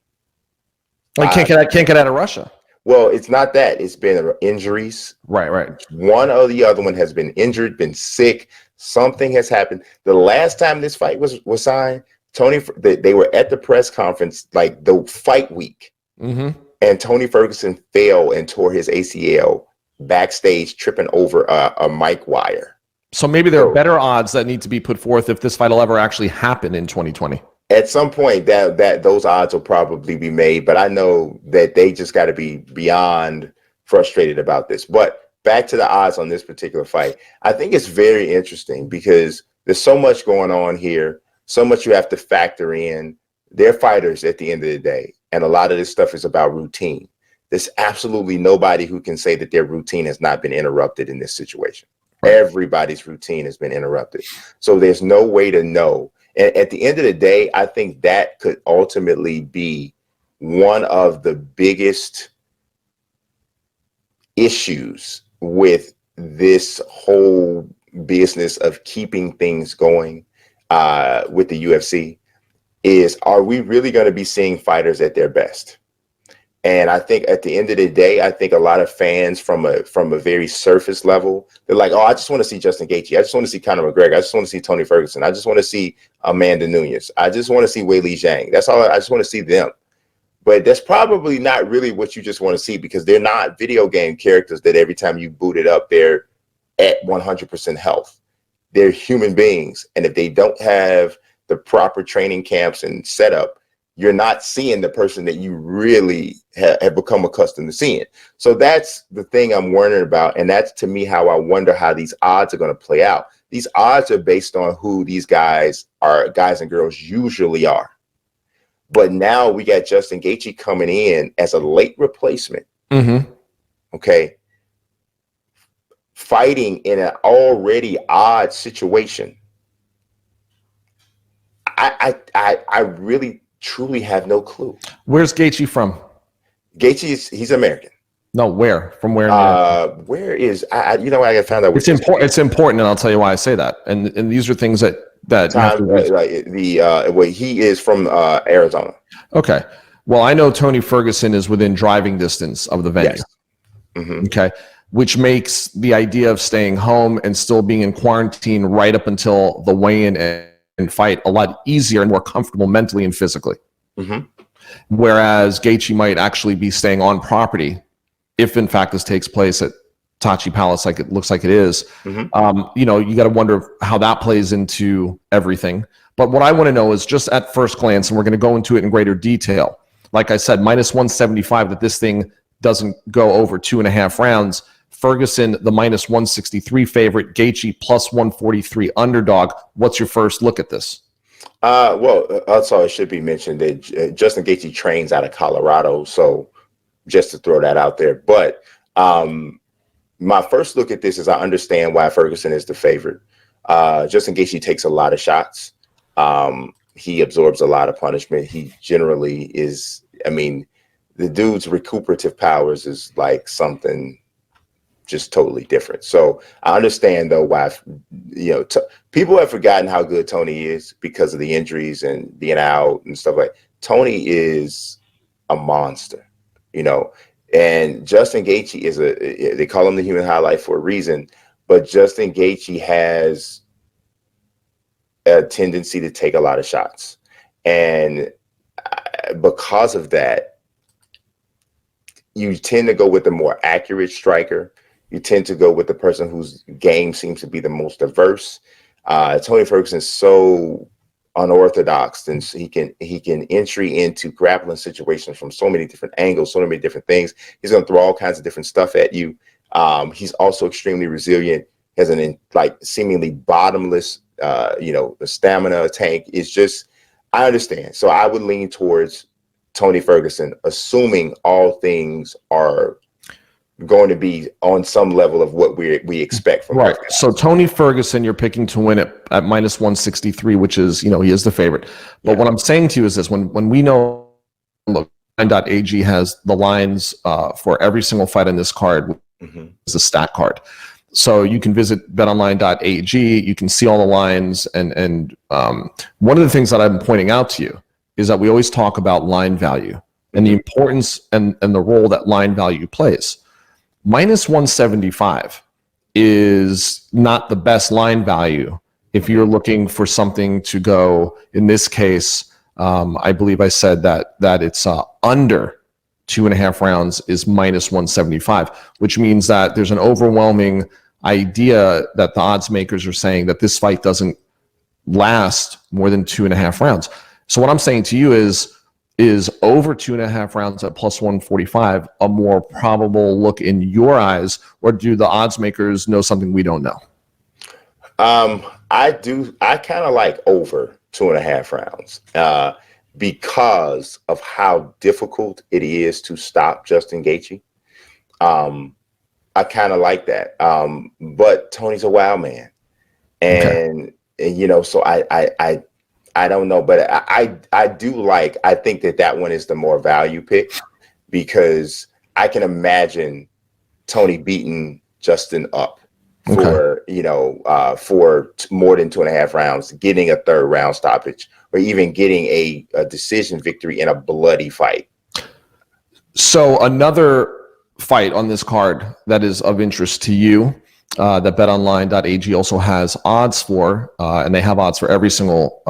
Can't get out of Russia. Well, it's not that. It's been injuries. Right. One or the other one has been injured, been sick. Something has happened. The last time this fight was signed, they were at the press conference, like the fight week, and Tony Ferguson fell and tore his ACL backstage, tripping over a mic wire. So maybe there are better odds that need to be put forth if this fight will ever actually happen in 2020. At some point, that those odds will probably be made, but I know that they just got to be beyond frustrated about this. But back to the odds on this particular fight, I think it's very interesting because there's so much going on here, so much you have to factor in. They're fighters at the end of the day, and a lot of this stuff is about routine. There's absolutely nobody who can say that their routine has not been interrupted in this situation. Everybody's routine has been interrupted. So there's no way to know. And at the end of the day, I think that could ultimately be one of the biggest issues with this whole business of keeping things going with the UFC is, are we really going to be seeing fighters at their best? And I think at the end of the day, I think a lot of fans from a very surface level, they're like, oh, I just want to see Justin Gaethje. I just want to see Conor McGregor. I just want to see Tony Ferguson. I just want to see Amanda Nunes. I just want to see Weili Zhang. That's all. I just want to see them. But that's probably not really what you just want to see, because they're not video game characters that every time you boot it up, they're at 100% health. They're human beings. And if they don't have the proper training camps and setup, you're not seeing the person that you really have become accustomed to seeing. So that's the thing I'm worrying about. And that's, to me, how I wonder how these odds are going to play out. These odds are based on who these guys and girls usually are. But now we got Justin Gaethje coming in as a late replacement. Okay. Fighting in an already odd situation. I really truly have no clue. Where's Gaethje from? Gaethje he's American. No, where? From where? Where is I found out. It's important. It's important, and I'll tell you why I say that. And these are things that he is from Arizona. Okay. Well, I know Tony Ferguson is within driving distance of the venue. Yes. Okay. Which makes the idea of staying home and still being in quarantine right up until the weigh-in and fight a lot easier and more comfortable mentally and physically. Mhm. whereas Gaethje might actually be staying on property if, in fact, this takes place at Tachi Palace, like it looks like it is. Mhm. You know, you got to wonder how that plays into everything. But what I want to know is just at first glance, and we're going to go into it in greater detail. Like I said, minus 175 that this thing doesn't go over 2.5 rounds. Ferguson, the minus 163 favorite. Gaethje plus 143 underdog. What's your first look at this? Well, also it should be mentioned that Justin Gaethje trains out of Colorado, so just to throw that out there. But my first look at this is I understand why Ferguson is the favorite. Justin Gaethje takes a lot of shots. He absorbs a lot of punishment. He generally is, I mean, the dude's recuperative powers is like something just totally different. So I understand though why, you know, people have forgotten how good Tony is because of the injuries and being out and stuff like. Tony is a monster, you know, and Justin Gaethje is they call him the human highlight for a reason, but Justin Gaethje has a tendency to take a lot of shots. And because of that, you tend to go with the more accurate striker. You tend to go with the person whose game seems to be the most diverse. Tony Ferguson is so unorthodox, and he can entry into grappling situations from so many different angles, so many different things. He's going to throw all kinds of different stuff at you. He's also extremely resilient. Has an like seemingly bottomless, you know, the stamina tank. Is just, I understand. So I would lean towards Tony Ferguson, assuming all things are going to be on some level of what we expect from right. So Tony Ferguson, you're picking to win at minus 163, which is, you know, he is the favorite. But what I'm saying to you is this: when we know, look, Line.ag has the lines for every single fight on this card. Is a stat card. So you can visit betonline.ag, you can see all the lines, and one of the things that I'm pointing out to you is that we always talk about line value and the importance and the role that line value plays. Minus 175 is not the best line value if you're looking for something to go, in this case, I believe I said that it's under 2.5 rounds is minus 175, which means that there's an overwhelming idea that the odds makers are saying that this fight doesn't last more than 2.5 rounds. So what I'm saying to you is over 2.5 rounds at plus 145 a more probable look in your eyes, or do the odds makers know something we don't know? I kind of like over 2.5 rounds because of how difficult it is to stop Justin Gaethje. I kind of like that. But Tony's a wild man. And you know, so I don't know, but I do like, I think that one is the more value pick, because I can imagine Tony beating Justin up for, you know, for more than 2.5 rounds, getting a third round stoppage, or even getting a decision victory in a bloody fight. So another fight on this card that is of interest to you, that betonline.ag also has odds for, and they have odds for every single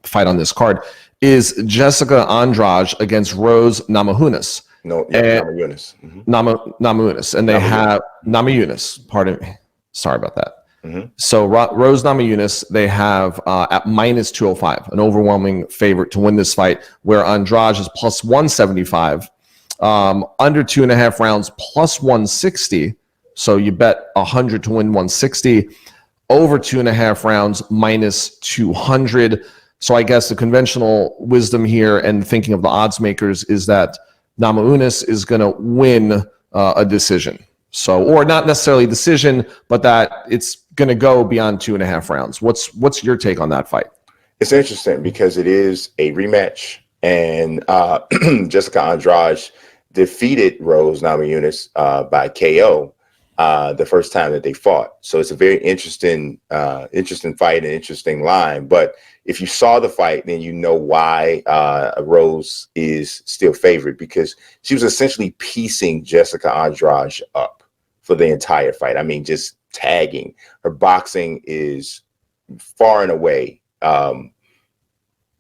fight on this card, is Jessica Andrade against Rose Namajunas. Namajunas. Namajunas. And they have Namajunas, pardon me. Sorry about that. So Rose Namajunas, they have at minus 205, an overwhelming favorite to win this fight, where Andrade is plus 175, under 2.5 rounds plus 160. So you bet 100 to win 160, over 2.5 rounds minus 200. So I guess the conventional wisdom here and thinking of the odds makers is that Namajunas is going to win a decision. So, or not necessarily a decision, but that it's going to go beyond 2.5 rounds. What's your take on that fight? It's interesting because it is a rematch, and Jessica Andrade defeated Rose Namajunas by KO the first time that they fought. So it's a very interesting fight, an interesting line. But if you saw the fight, then you know why Rose is still favored, because she was essentially piecing Jessica Andrade up for the entire fight. I mean, just tagging. Her boxing is far and away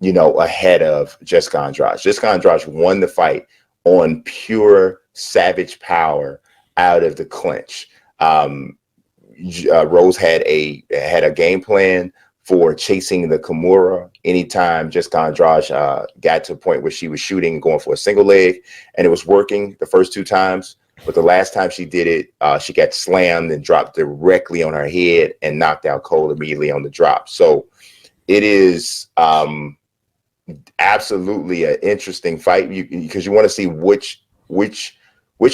ahead of Jessica Andrade. Jessica Andrade won the fight on pure savage power out of the clinch. Rose had a game plan for chasing the Kimura anytime Jessica Andrade got to a point where she was shooting and going for a single leg, and it was working the first 2 times. But the last time she did it, she got slammed and dropped directly on her head and knocked out cold immediately on the drop. So it is absolutely an interesting fight because you want to see which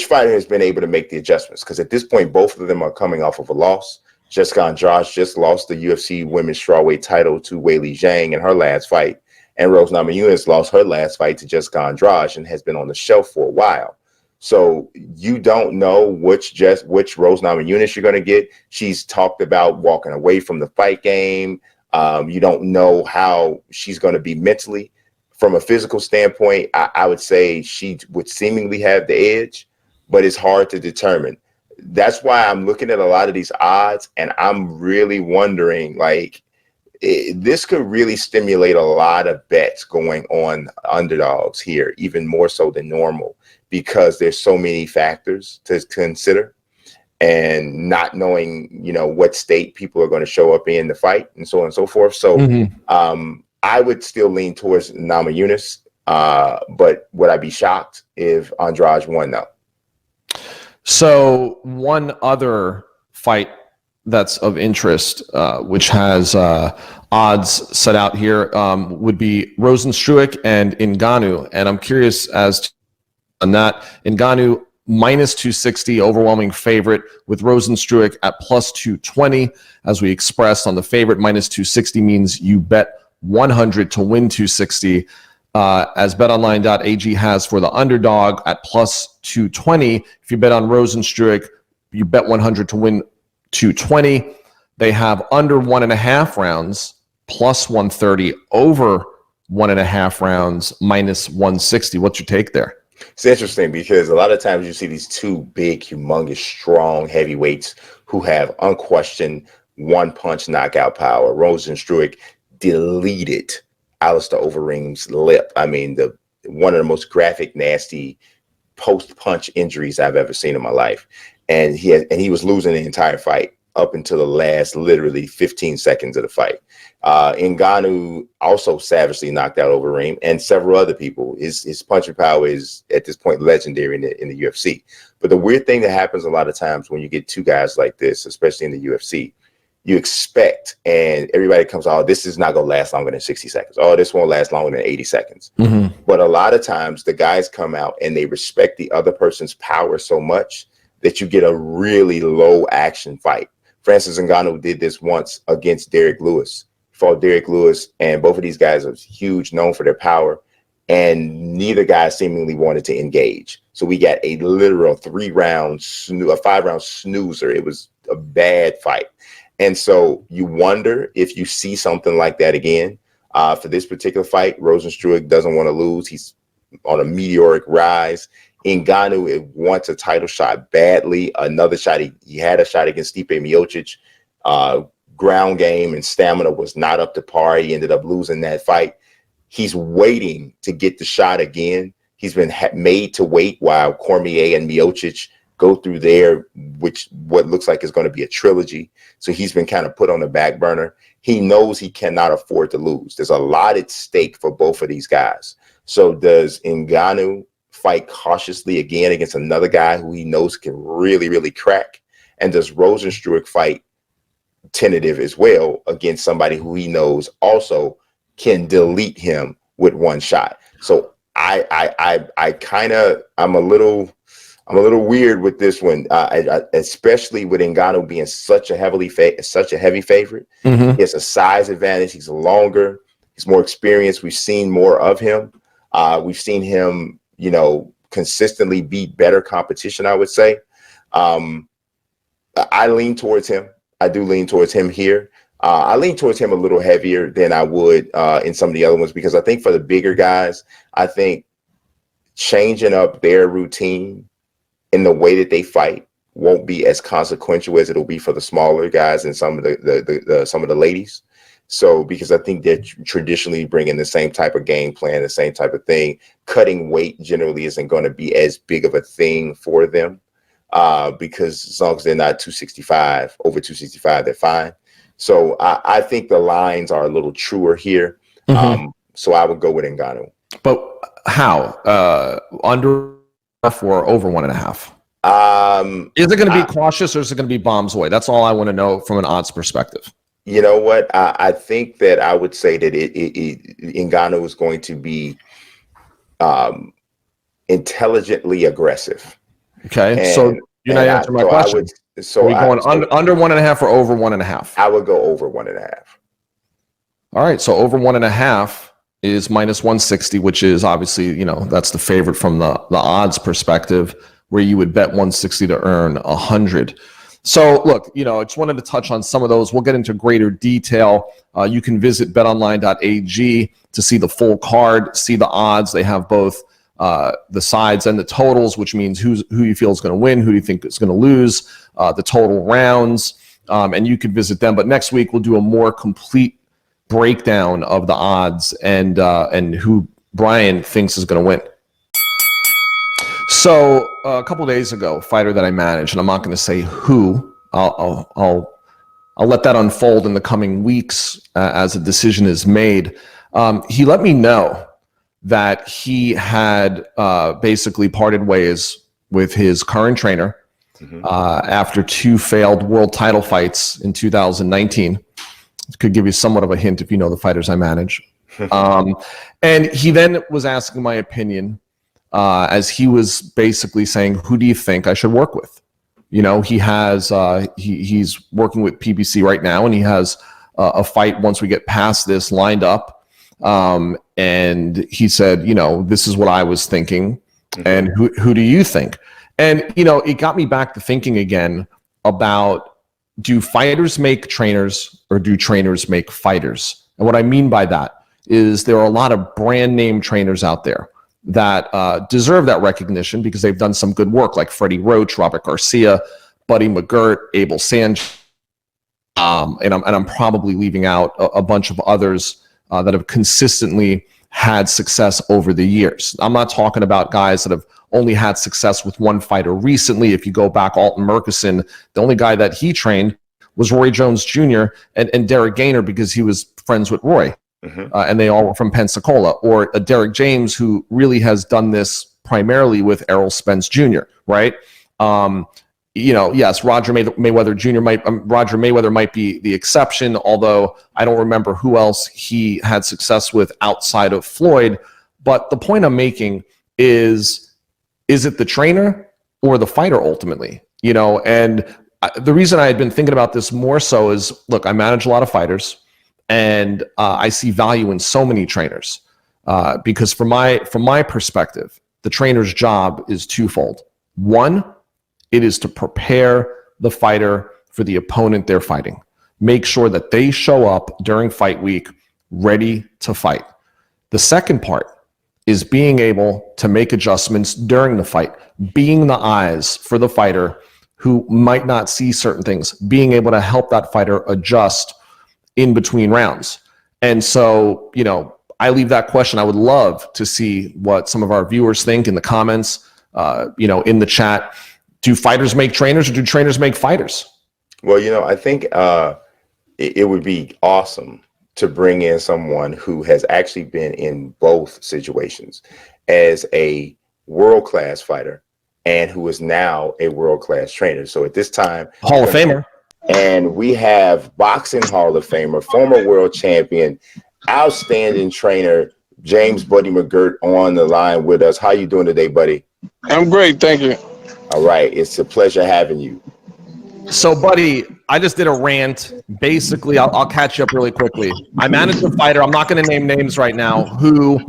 fighter has been able to make the adjustments. Because at this point, both of them are coming off of a loss. Jessica Andrade just lost the UFC Women's Strawweight title to Weili Zhang in her last fight, and Rose Namajunas lost her last fight to Jessica Andrade and has been on the shelf for a while. So you don't know which Rose Namajunas you're going to get. She's talked about walking away from the fight game. You don't know how she's going to be mentally. From a physical standpoint, I would say she would seemingly have the edge, but it's hard to determine. That's why I'm looking at a lot of these odds, and I'm really wondering, this could really stimulate a lot of bets going on underdogs here, even more so than normal, because there's so many factors to consider, and not knowing, what state people are going to show up in the fight and so on and so forth. So I would still lean towards Namajunas, but would I be shocked if Andrade won? No. So one other fight that's of interest, which has odds set out here, would be Rozenstruik and Ngannou. And I'm curious as to on that. Ngannou minus 260, overwhelming favorite, with Rozenstruik at plus 220. As we expressed on the favorite, minus 260 means you bet 100 to win 260. As betonline.ag has for the underdog at plus 220. If you bet on Rozenstruik, you bet 100 to win 220. They have under 1.5 rounds, plus 130, over 1.5 rounds, minus 160. What's your take there? It's interesting because a lot of times you see these two big, humongous, strong heavyweights who have unquestioned one-punch knockout power. Rozenstruik deleted Alistair Overeem's lip. I mean, one of the most graphic, nasty post-punch injuries I've ever seen in my life. And he was losing the entire fight up until the last literally 15 seconds of the fight. Ngannou also savagely knocked out Overeem and several other people. His punching power is at this point legendary in the UFC. But the weird thing that happens a lot of times when you get two guys like this, especially in the UFC, you expect, and everybody comes, oh, this is not going to last longer than 60 seconds. Oh, this won't last longer than 80 seconds. Mm-hmm. But a lot of times the guys come out and they respect the other person's power so much that you get a really low action fight. Francis Ngannou did this once against Derek Lewis. He fought Derek Lewis, and both of these guys are huge, known for their power, and neither guy seemingly wanted to engage. So we got a literal 5-round snoozer. It was a bad fight. And so you wonder if you see something like that again. For this particular fight, Rozenstruik doesn't want to lose. He's on a meteoric rise. Ngannou wants a title shot badly. Another shot, he had a shot against Stipe Miocic. Ground game and stamina was not up to par. He ended up losing that fight. He's waiting to get the shot again. He's been made to wait while Cormier and Miocic go through what looks like is going to be a trilogy. So he's been kind of put on the back burner. He knows he cannot afford to lose. There's a lot at stake for both of these guys. So does Ngannou fight cautiously again against another guy who he knows can really, really crack? And does Rozenstruik fight tentative as well against somebody who he knows also can delete him with one shot? So I'm a little weird with this one, especially with Ngannou being such a heavy favorite. Mm-hmm. He has a size advantage. He's longer. He's more experienced. We've seen more of him. We've seen him, consistently beat better competition, I would say. I lean towards him. I do lean towards him here. I lean towards him a little heavier than I would in some of the other ones, because I think for the bigger guys, I think changing up their routine in the way that they fight won't be as consequential as it'll be for the smaller guys and some of the ladies. So because I think they're traditionally bringing the same type of game plan, the same type of thing, cutting weight generally isn't going to be as big of a thing for them, because as long as they're not 265, over 265, they're fine. So I think the lines are a little truer here. So I would go with Ngannou. But how? Under or over 1.5? Is it going to be cautious, or is it going to be bombs away? That's all I want to know from an odds perspective. You know what? I think that I would say that Ngannou is going to be intelligently aggressive. Okay, so you're not answering my question. Are we going under 1.5 or over 1.5? I would go over 1.5. All right, so over 1.5 is minus 160, which is obviously, that's the favorite from the odds perspective, where you would bet 160 to earn 100. So look, I just wanted to touch on some of those. We'll get into greater detail. You can visit betonline.ag to see the full card, see the odds. They have both the sides and the totals, which means who you feel is going to win, who you think is going to lose, the total rounds, and you can visit them. But next week we'll do a more complete breakdown of the odds and who Brian thinks is going to win. So a couple of days ago, a fighter that I manage, and I'm not going to say who. I'll let that unfold in the coming weeks as a decision is made. He let me know that he had basically parted ways with his current trainer after 2 failed world title fights in 2019. Could give you somewhat of a hint if you know the fighters I manage. And he then was asking my opinion, as he was basically saying, who do you think I should work with? He has he's working with PBC right now, and he has a fight once we get past this lined up. And he said, this is what I was thinking, and who do you think? And it got me back to thinking again about, do fighters make trainers, or do trainers make fighters? And what I mean by that is there are a lot of brand name trainers out there that deserve that recognition because they've done some good work, like Freddie Roach, Robert Garcia, Buddy McGirt, Abel Sanchez, and I'm probably leaving out a bunch of others that have consistently had success over the years. I'm not talking about guys that have only had success with one fighter recently. If you go back, Alton Murchison, the only guy that he trained was Roy Jones Jr. and Derek Gainer, because he was friends with Roy. And they all were from Pensacola. Or Derek James, who really has done this primarily with Errol Spence Jr., right? Yes, Roger Mayweather might be the exception, although I don't remember who else he had success with outside of Floyd. But the point I'm making is it the trainer or the fighter ultimately? And the reason I had been thinking about this more so is, look, I manage a lot of fighters, and I see value in so many trainers because from my perspective, the trainer's job is twofold. One, it is to prepare the fighter for the opponent they're fighting. Make sure that they show up during fight week ready to fight. The second part is being able to make adjustments during the fight, being the eyes for the fighter who might not see certain things, being able to help that fighter adjust in between rounds. And so, I leave that question. I would love to see what some of our viewers think in the comments, in the chat. Do fighters make trainers, or do trainers make fighters? Well, I think it would be awesome to bring in someone who has actually been in both situations as a world-class fighter and who is now a world-class trainer. So at this time, Hall of Famer. And we have boxing Hall of Famer, former world champion, outstanding trainer, James Buddy McGirt on the line with us. How you doing today, buddy? I'm great, thank you. All right, it's a pleasure having you. So, Buddy, I just did a rant. Basically, I'll catch you up really quickly. I managed a fighter, I'm not going to name names right now, who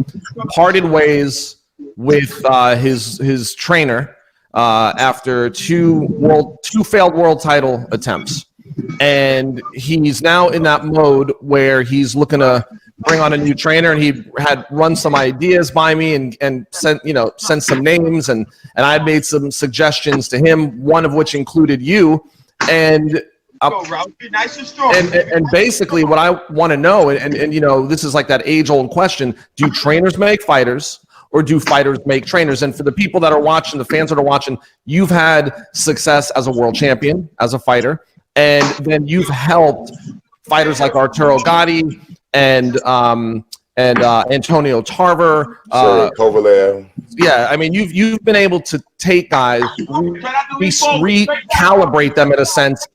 parted ways with his trainer after two failed world title attempts. And he's now in that mode where he's looking to bring on a new trainer, and he had run some ideas by me and sent some names, and I had made some suggestions to him, one of which included you. And And basically what I want to know, and you know, this is like that age-old question, do trainers make fighters or do fighters make trainers? And for the people that are watching, the fans that are watching, you've had success as a world champion, as a fighter, and then you've helped fighters like Arturo Gatti and Antonio Tarver, Kovalev. Yeah, I mean, you've been able to take guys, recalibrate them in a sense,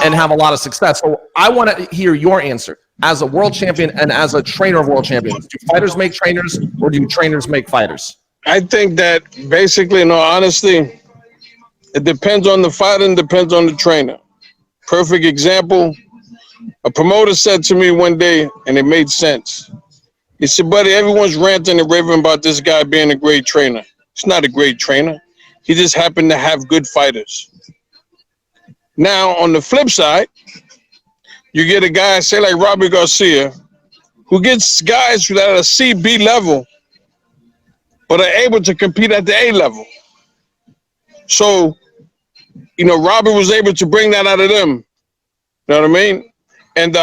and have a lot of success. So I want to hear your answer as a world champion and as a trainer of world champions. Do fighters make trainers, or do trainers make fighters? I think that basically, in all honesty, it depends on the fighter and depends on the trainer. Perfect example, a promoter said to me one day, and it made sense. He said, buddy, everyone's ranting and raving about this guy being a great trainer. He's not a great trainer. He just happened to have good fighters. Now, on the flip side, you get a guy, say like Robbie Garcia, who gets guys that are CB level, but are able to compete at the A level. So, you know, Robbie was able to bring that out of them. You know what I mean? And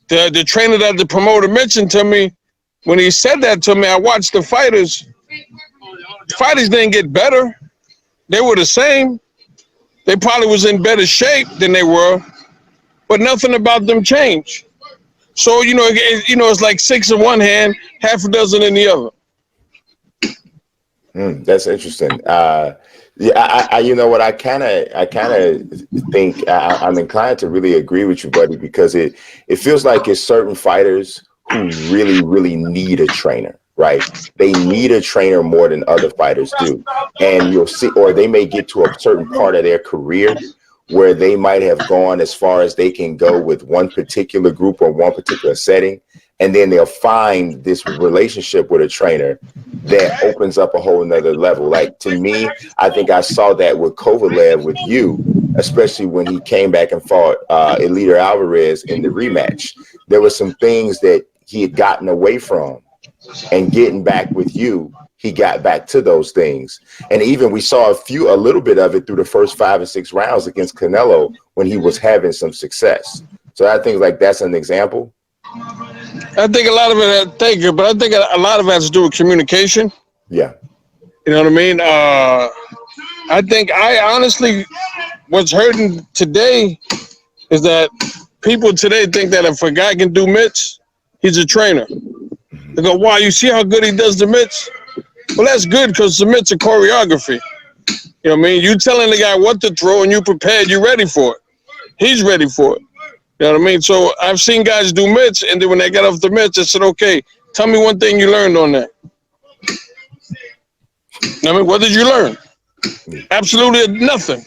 the trainer that the promoter mentioned to me, when he said that to me, I watched the fighters. The fighters didn't get better. They were the same. They probably was in better shape than they were, but nothing about them changed. So, you know, it's like 6 in one hand, half a dozen in the other. That's interesting. Yeah, you know what? I kind of think I'm inclined to really agree with you, buddy, because it feels like it's certain fighters who really, really need a trainer, right? They need a trainer more than other fighters do, and you'll see, or they may get to a certain part of their career where they might have gone as far as they can go with one particular group or one particular setting. And then they'll find this relationship with a trainer that opens up a whole nother level. Like, to me, I think I saw that with Kovalev with you, especially when he came back and fought Eliter Alvarez in the rematch. There were some things that he had gotten away from, and getting back with you, he got back to those things. And even we saw a little bit of it through the first 5 or 6 rounds against Canelo when he was having some success. So I think like that's an example. I think a lot of it, thank you, but I think a lot of it has to do with communication. Yeah. You know what I mean? I think what's hurting today is that people today think that if a guy can do mitts, he's a trainer. They go, wow, you see how good he does the mitts? Well, that's good because the mitts are choreography. You know what I mean? You telling the guy what to throw and you prepared, you ready for it. He's ready for it. You know what I mean? So I've seen guys do mitts, and then when they got off the mitts, I said, okay, tell me one thing you learned on that. I mean, what did you learn? Absolutely nothing.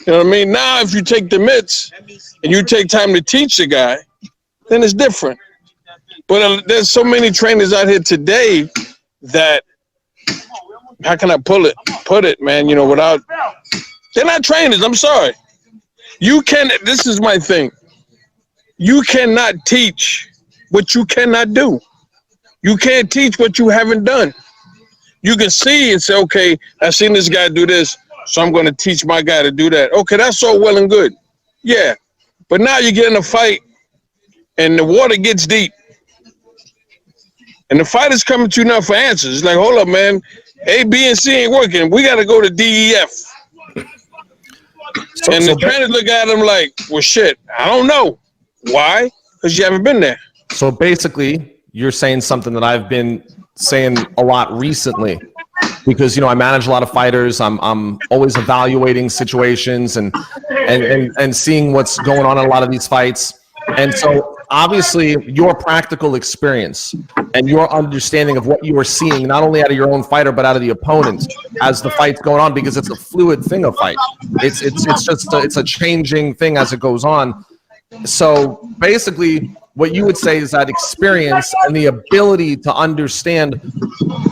You know what I mean? Now, if you take the mitts and you take time to teach the guy, then it's different. But there's so many trainers out here today that, how can I put it, man, you know, they're not trainers, I'm sorry. This is my thing. You cannot teach what you cannot do. You can't teach what you haven't done. You can see and say, okay, I've seen this guy do this, so I'm going to teach my guy to do that. Okay, that's all well and good. Yeah, but now you get in a fight and the water gets deep. And the fighter's coming to you now for answers. It's like, hold up, man. A, B, and C ain't working. We got to go to D, E, F. And the trainers look at him like, well, shit, I don't know. Why? Because you haven't been there. So basically, you're saying something that I've been saying a lot recently, because, you know, I manage a lot of fighters. I'm always evaluating situations and seeing what's going on in a lot of these fights. And so obviously your practical experience and your understanding of what you are seeing, not only out of your own fighter, but out of the opponent as the fight's going on, because it's a fluid thing of fight. It's a changing thing as it goes on. So basically what you would say is that experience and the ability to understand,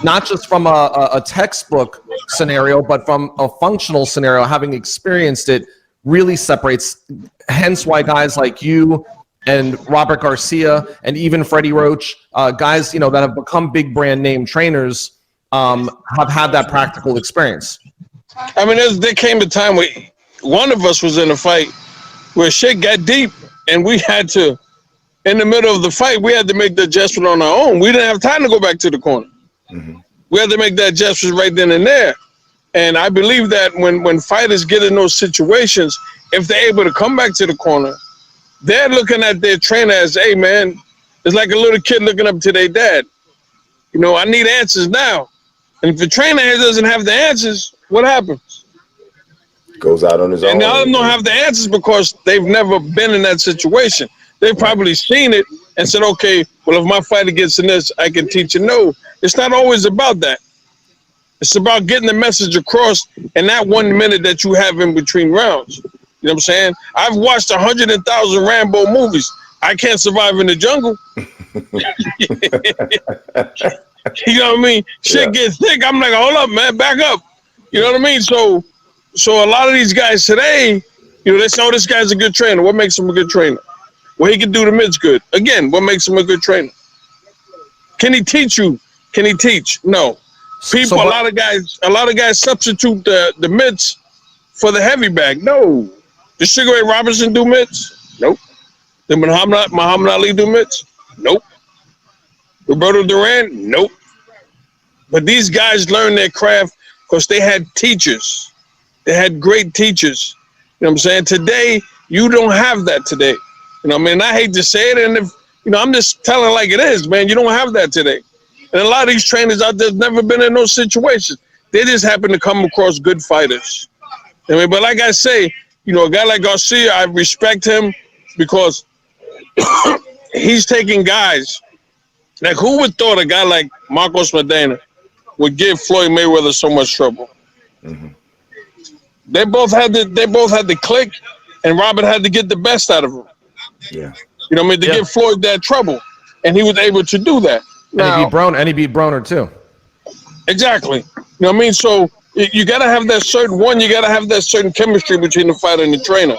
not just from a textbook scenario, but from a functional scenario, having experienced it, really separates. Hence why guys like you and Robert Garcia and even Freddie Roach, guys, you know, that have become big brand name trainers, have had that practical experience. I mean, there came a time where one of us was in a fight where shit got deep, and we had to, in the middle of the fight, we had to make the adjustment on our own. We didn't have time to go back to the corner. Mm-hmm. We had to make that adjustment right then and there. And I believe that when fighters get in those situations, if they're able to come back to the corner, they're looking at their trainer as, hey, man, it's like a little kid looking up to their dad. You know, I need answers now. And if the trainer doesn't have the answers, what happens? Goes out on his own. And the others don't have the answers because they've never been in that situation. They've probably seen it and said, okay, well, if my fighter gets in this, I can teach you. No, it's not always about that. It's about getting the message across in that 1 minute that you have in between rounds. You know what I'm saying? I've watched 100,000 Rambo movies. I can't survive in the jungle. You know what I mean? Shit gets thick. I'm like, hold up, man, back up. You know what I mean? So a lot of these guys today, you know, they say, oh, this guy's a good trainer. What makes him a good trainer? Well, he can do the mids good. Again, what makes him a good trainer? Can he teach you? Can he teach? No. People, a lot of guys substitute the mids for the heavy bag. No. Did Sugar Ray Robinson do mids? Nope. Did Muhammad Ali do mids? Nope. Roberto Duran? Nope. But these guys learned their craft because they had teachers. They had great teachers. You know what I'm saying? Today, you don't have that today. You know what I mean? I hate to say it, and if you know, I'm just telling it like it is, man. You don't have that today. And a lot of these trainers out there have never been in those situations. They just happen to come across good fighters. I mean, but like I say, you know, a guy like Garcia, I respect him because he's taking guys. Like, who would thought a guy like Marcos Medina would give Floyd Mayweather so much trouble? Mm-hmm. They both had the click, and Robert had to get the best out of him. Yeah. You know what I mean? To give Floyd that trouble. And he was able to do that. Now, and he beat Broner too. Exactly. You know what I mean? So you got to have that certain chemistry between the fighter and the trainer.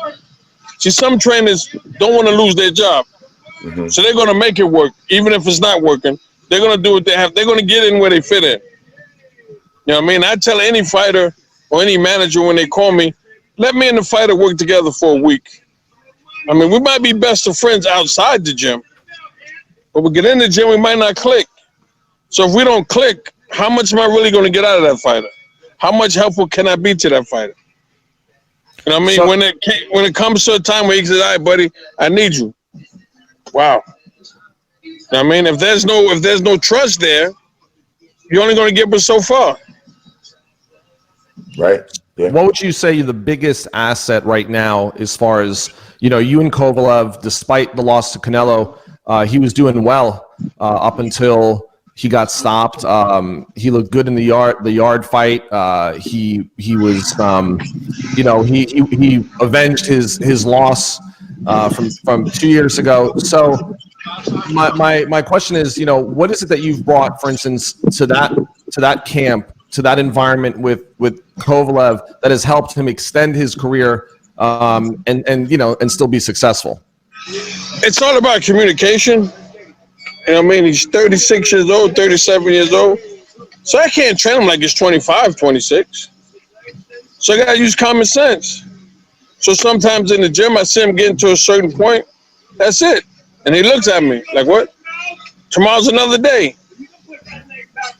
See, some trainers don't want to lose their job. Mm-hmm. So they're going to make it work. Even if it's not working, they're going to do what they have. They're going to get in where they fit in. You know what I mean? I tell any fighter or any manager when they call me, let me and the fighter work together for a week. I mean, we might be best of friends outside the gym, but we get in the gym, we might not click. So if we don't click, how much am I really going to get out of that fighter? How much helpful can I be to that fighter? You know what I mean? So, when it comes to a time where he says, all right, buddy, I need you. Wow. You know what I mean? If there's no trust there, you're only going to get us so far. Right. Yeah. What would you say the biggest asset right now, as far as, you know, you and Kovalev, despite the loss to Canelo, he was doing well up until he got stopped. He looked good in the yard fight. He was, you know, he avenged his loss from 2 years ago. So my question is, you know, what is it that you've brought, for instance, to that camp, to that environment with Kovalev that has helped him extend his career and you know, and still be successful? It's all about communication. You know what I mean? He's 36 years old, 37 years old. So I can't train him like he's 25, 26. So I got to use common sense. So sometimes in the gym, I see him getting to a certain point. That's it. And he looks at me like, what? Tomorrow's another day.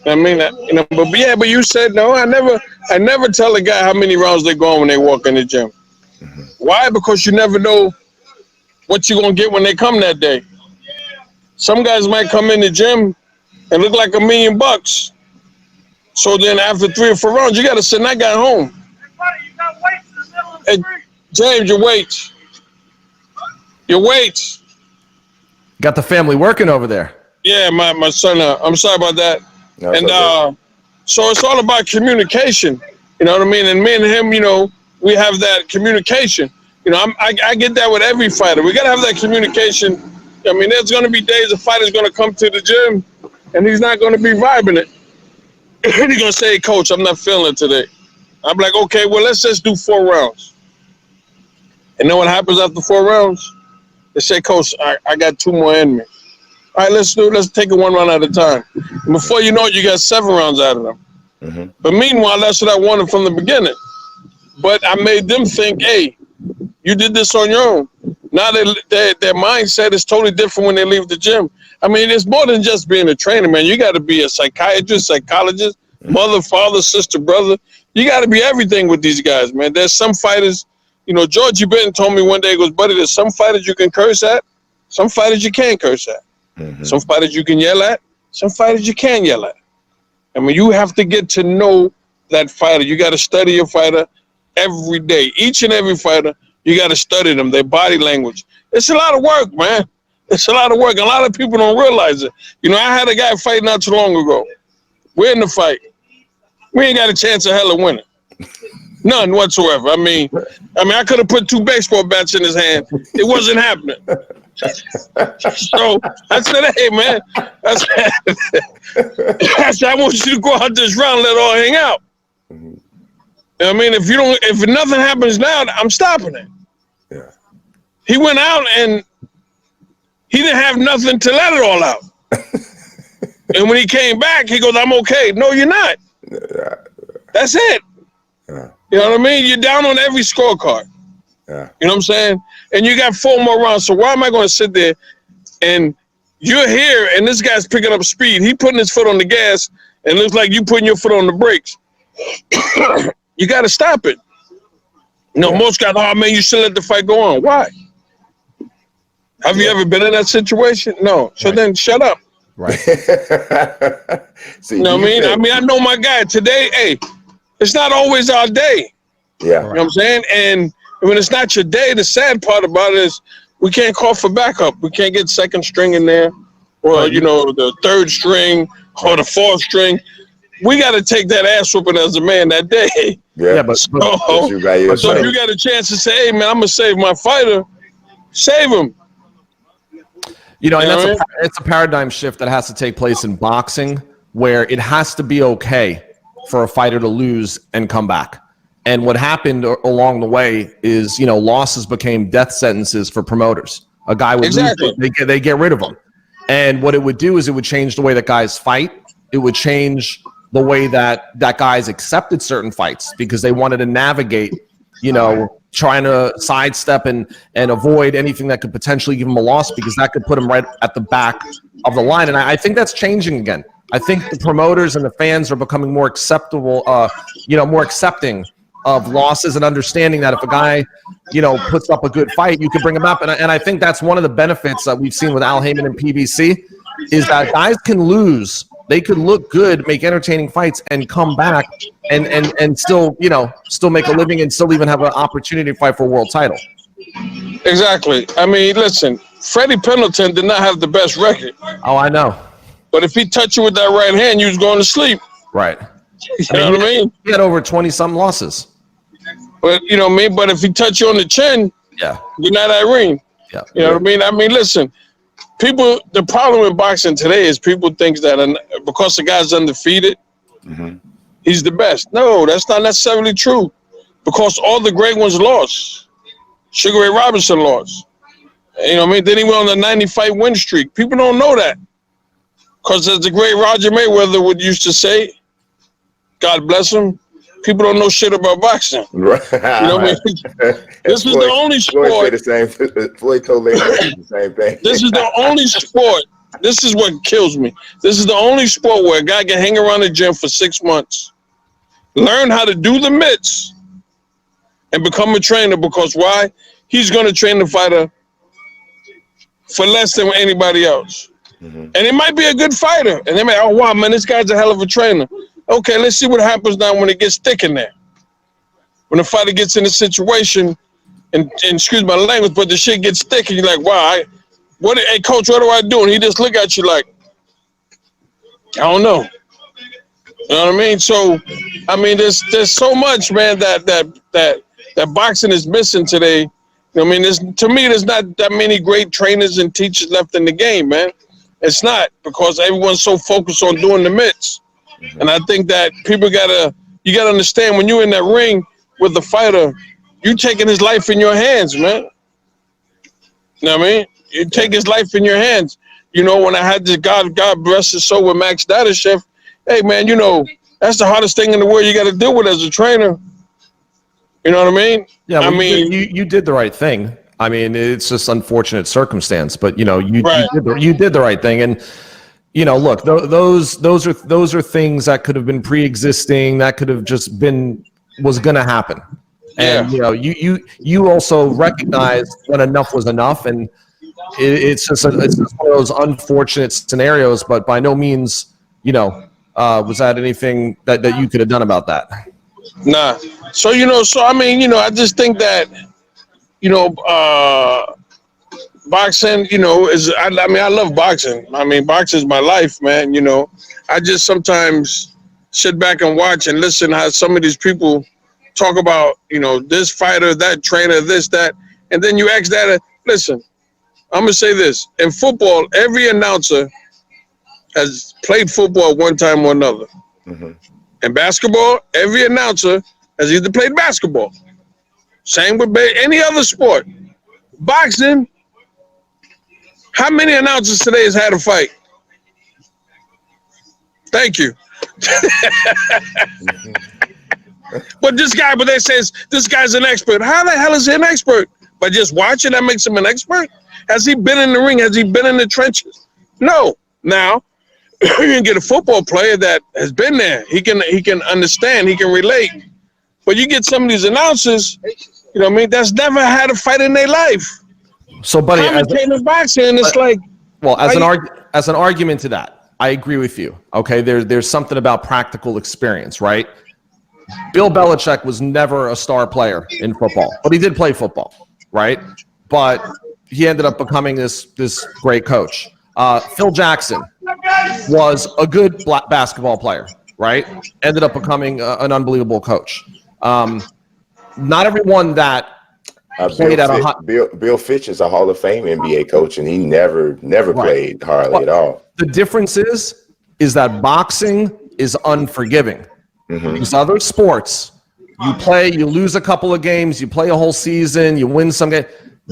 I mean, you know, but you said no. I never tell a guy how many rounds they go on when they walk in the gym. Mm-hmm. Why? Because you never know what you're gonna get when they come that day. Some guys might come in the gym and look like $1 million. So then after 3 or 4 rounds, you gotta send that guy home. Hey, James, your weights. Your weights. Got the family working over there. Yeah, my son. I'm sorry about that. No, and so it's all about communication. You know what I mean? And me and him, you know, we have that communication. You know, I get that with every fighter. We got to have that communication. I mean, there's going to be days a fighter's going to come to the gym and he's not going to be vibing it. He's going to say, hey, coach, I'm not feeling it today. I'm like, okay, well, let's just do 4 rounds. And then what happens after 4 rounds? They say, coach, I got 2 more in me. All right, let's take it 1 round at a time. And before you know it, you got 7 rounds out of them. Mm-hmm. But meanwhile, that's what I wanted from the beginning. But I made them think, hey, You did this on your own. Now their mindset is totally different when they leave the gym. I mean, it's more than just being a trainer, man. You got to be a psychiatrist, psychologist, mother, father, sister, brother. You got to be everything with these guys, man. There's some fighters, you know, Georgie Benton told me one day, he goes, buddy, there's some fighters you can curse at, some fighters you can't curse at. Some fighters you can yell at, some fighters you can't yell at. I mean, you have to get to know that fighter. You got to study your fighter every day. Each and every fighter, you got to study them, their body language. It's a lot of work, man. It's a lot of work. A lot of people don't realize it. You know, I had a guy fight not too long ago. We're in the fight. We ain't got a chance of hell of winning. None whatsoever. I mean, I could have put 2 baseball bats in his hand. It wasn't happening. So I said, hey, man, I said, I want you to go out this round and let it all hang out. I mean, if nothing happens now, I'm stopping it. Yeah. He went out and he didn't have nothing to let it all out. And when he came back, he goes, I'm okay. No, you're not. That's it. Yeah. You know what I mean? You're down on every scorecard. Yeah. You know what I'm saying? And you got 4 more rounds. So why am I going to sit there and you're here and this guy's picking up speed. He putting his foot on the gas and it looks like you putting your foot on the brakes. You got to stop it. You know, most guys, oh, man, you should let the fight go on. Why? Have you ever been in that situation? No. So then shut up. Right. See, you know what I mean? I know my guy today. Hey, it's not always our day. Yeah. You know what I'm saying? And when it's not your day, the sad part about it is we can't call for backup. We can't get second string in there or, you know, the 3rd string or the 4th string. We got to take that ass whooping as a man that day. Yeah, but So if you got a chance to say, hey, man, I'm going to save my fighter, save him. You know, and it's a paradigm shift that has to take place in boxing where it has to be okay for a fighter to lose and come back. And what happened along the way is, you know, losses became death sentences for promoters. A guy would lose, they get rid of him. And what it would do is it would change the way that guys fight. It would change the way that guys accepted certain fights because they wanted to navigate, you know, trying to sidestep and avoid anything that could potentially give him a loss because that could put him right at the back of the line. And I think that's changing again. I think the promoters and the fans are becoming more acceptable, more accepting of losses and understanding that if a guy, you know, puts up a good fight, you can bring him up. And I think that's one of the benefits that we've seen with Al Heyman and PBC is that guys can lose. They could look good, make entertaining fights, and come back and still, you know, still make a living and still even have an opportunity to fight for a world title. Exactly. I mean, listen, Freddie Pendleton did not have the best record. Oh, I know. But if he touched you with that right hand, you was going to sleep. Right. You know what I mean? He had over 20-some losses. But, you know what I mean? But if he touched you on the chin, yeah, good night, Irene. Yeah. You know what I mean? I mean, listen, the problem with boxing today is people think that because the guy's undefeated, he's the best. No, that's not necessarily true because all the great ones lost. Sugar Ray Robinson lost. You know what I mean? Then he went on the 90-fight win streak. People don't know that because as the great Roger Mayweather would used to say, God bless him, people don't know shit about boxing. Right. You know what I mean? This is the only sport. Floyd told me the same thing. This is the only sport. This is what kills me. This is the only sport where a guy can hang around the gym for 6 months, learn how to do the mitts, and become a trainer because why? He's going to train the fighter for less than anybody else. And it might be a good fighter. And they may, oh, wow, man, this guy's a hell of a trainer. Okay, let's see what happens now when it gets thick in there. When the fighter gets in a situation, and excuse my language, but the shit gets thick, and you're like, wow, hey, coach, what do I do? And he just look at you like, I don't know. You know what I mean? So, I mean, there's so much, man, that boxing is missing today. You know what I mean? To me, there's not that many great trainers and teachers left in the game, man. It's not because everyone's so focused on doing the mitts. And I think that you gotta understand when you're in that ring with the fighter, you taking his life in your hands, man. You know what I mean? You take his life in your hands. You know, when I had this God bless his soul with Max Dadashev, hey man, you know, that's the hardest thing in the world you gotta deal with as a trainer. You know what I mean? Yeah, well, I mean, you did the right thing. I mean, it's just unfortunate circumstance, but you right. you did the right thing, and look, those are things that could have been pre-existing, that could have just been was going to happen, and Yeah. you also recognized when enough was enough, and it's just one of those unfortunate scenarios, but by no means, was that anything that you could have done about that? Nah. So I mean, I just think that boxing, is I mean, I love boxing. I mean, boxing is my life, man. I just sometimes sit back and watch and listen how some of these people talk about, this fighter, that trainer, this, that, and then you ask that. Listen, I'm gonna say this: in football, every announcer has played football one time or another. Mm-hmm. In basketball, every announcer has either played basketball. Same with any other sport. Boxing, how many announcers today has had a fight? Thank you. But they say this guy's an expert. How the hell is he an expert? By just watching, that makes him an expert? Has he been in the ring? Has he been in the trenches? No. Now, you can get a football player that has been there. He can understand. He can relate. But you get some of these announcers, you know what I mean, that's never had a fight in their life. So, buddy, commentating boxing, it's like, well, as an argument to that, I agree with you. Okay, there's something about practical experience, right? Bill Belichick was never a star player in football, but he did play football, right? But he ended up becoming this great coach. Phil Jackson was a good basketball player, right? Ended up becoming an unbelievable coach. Not everyone that played at a high... Bill Fitch is a Hall of Fame NBA coach, and he never played hardly at all. The difference is that boxing is unforgiving. Mm-hmm. These other sports, you play, you lose a couple of games, you play a whole season, you win some game.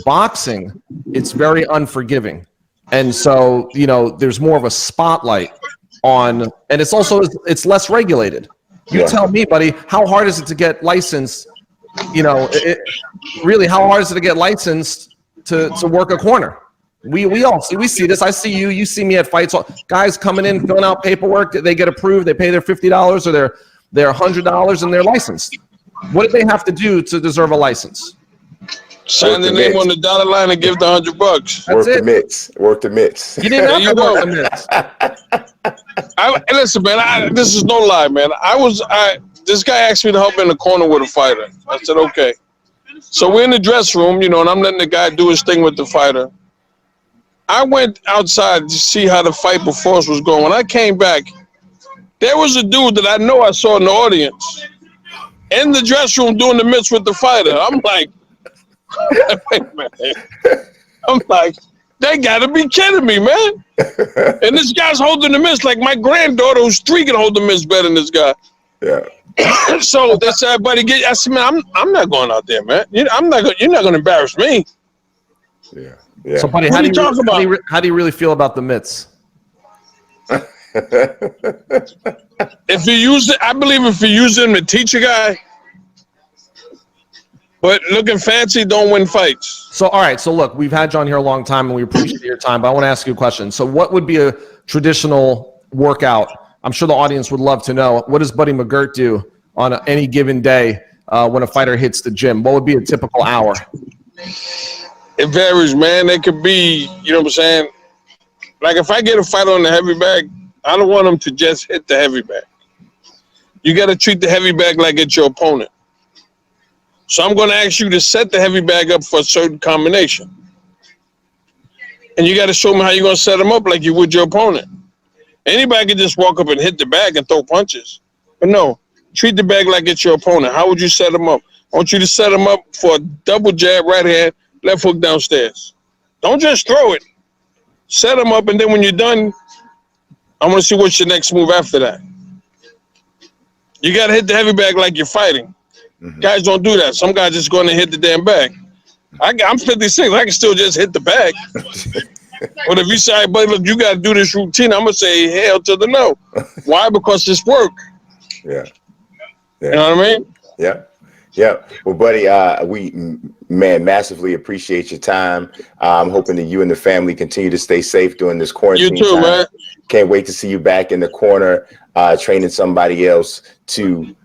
Boxing, it's very unforgiving. And so, there's more of a spotlight on, and it's less regulated. You tell me, buddy, how hard is it to get licensed? Really, how hard is it to get licensed to work a corner? We all see this. I see you. You see me at fights. Guys coming in, filling out paperwork. They get approved. They pay their $50 or their $100, and they're licensed. What do they have to do to deserve a license? Sign the name on the dotted line and give the $100. Work the mitts. Work the mitts. You didn't have to work the mitts. Listen, man. This is no lie, man. This guy asked me to help in the corner with a fighter. I said, okay. So we're in the dressing room, and I'm letting the guy do his thing with the fighter. I went outside to see how the fight before us was going. When I came back, there was a dude that I know I saw in the audience in the dressing room doing the mitts with the fighter. I'm like, I'm like, they gotta be kidding me, man. And this guy's holding the mitts like my granddaughter who's 3 can hold the mitts better than this guy. Yeah. So they said, buddy, I said, man, I'm not going out there, man. You're not gonna embarrass me. Yeah. Yeah. So, buddy, how do you really feel about the mitts? If you use it, I believe if you use them to teach a guy, but looking fancy don't win fights. So, all right. So, look, we've had you on here a long time, and we appreciate your time. But I want to ask you a question. So, what would be a traditional workout? I'm sure the audience would love to know. What does Buddy McGirt do on any given day when a fighter hits the gym? What would be a typical hour? It varies, man. It could be, you know what I'm saying? Like if I get a fight on the heavy bag, I don't want them to just hit the heavy bag. You got to treat the heavy bag like it's your opponent. So I'm going to ask you to set the heavy bag up for a certain combination. And you got to show me how you're going to set them up like you would your opponent. Anybody can just walk up and hit the bag and throw punches. But no, treat the bag like it's your opponent. How would you set them up? I want you to set them up for a double jab, right hand, left hook downstairs. Don't just throw it. Set them up, and then when you're done, I want to see what's your next move after that. You got to hit the heavy bag like you're fighting. Mm-hmm. Guys don't do that. Some guys just going to hit the damn bag. I'm 56. I can still just hit the bag. But if you say, hey, buddy, look, you got to do this routine, I'm going to say hell to the no. Why? Because it's work. Yeah. You know what I mean? Yeah. Yeah. Well, buddy, massively appreciate your time. I'm hoping that you and the family continue to stay safe during this quarantine You too, time. man. Can't wait to see you back in the corner, training somebody else to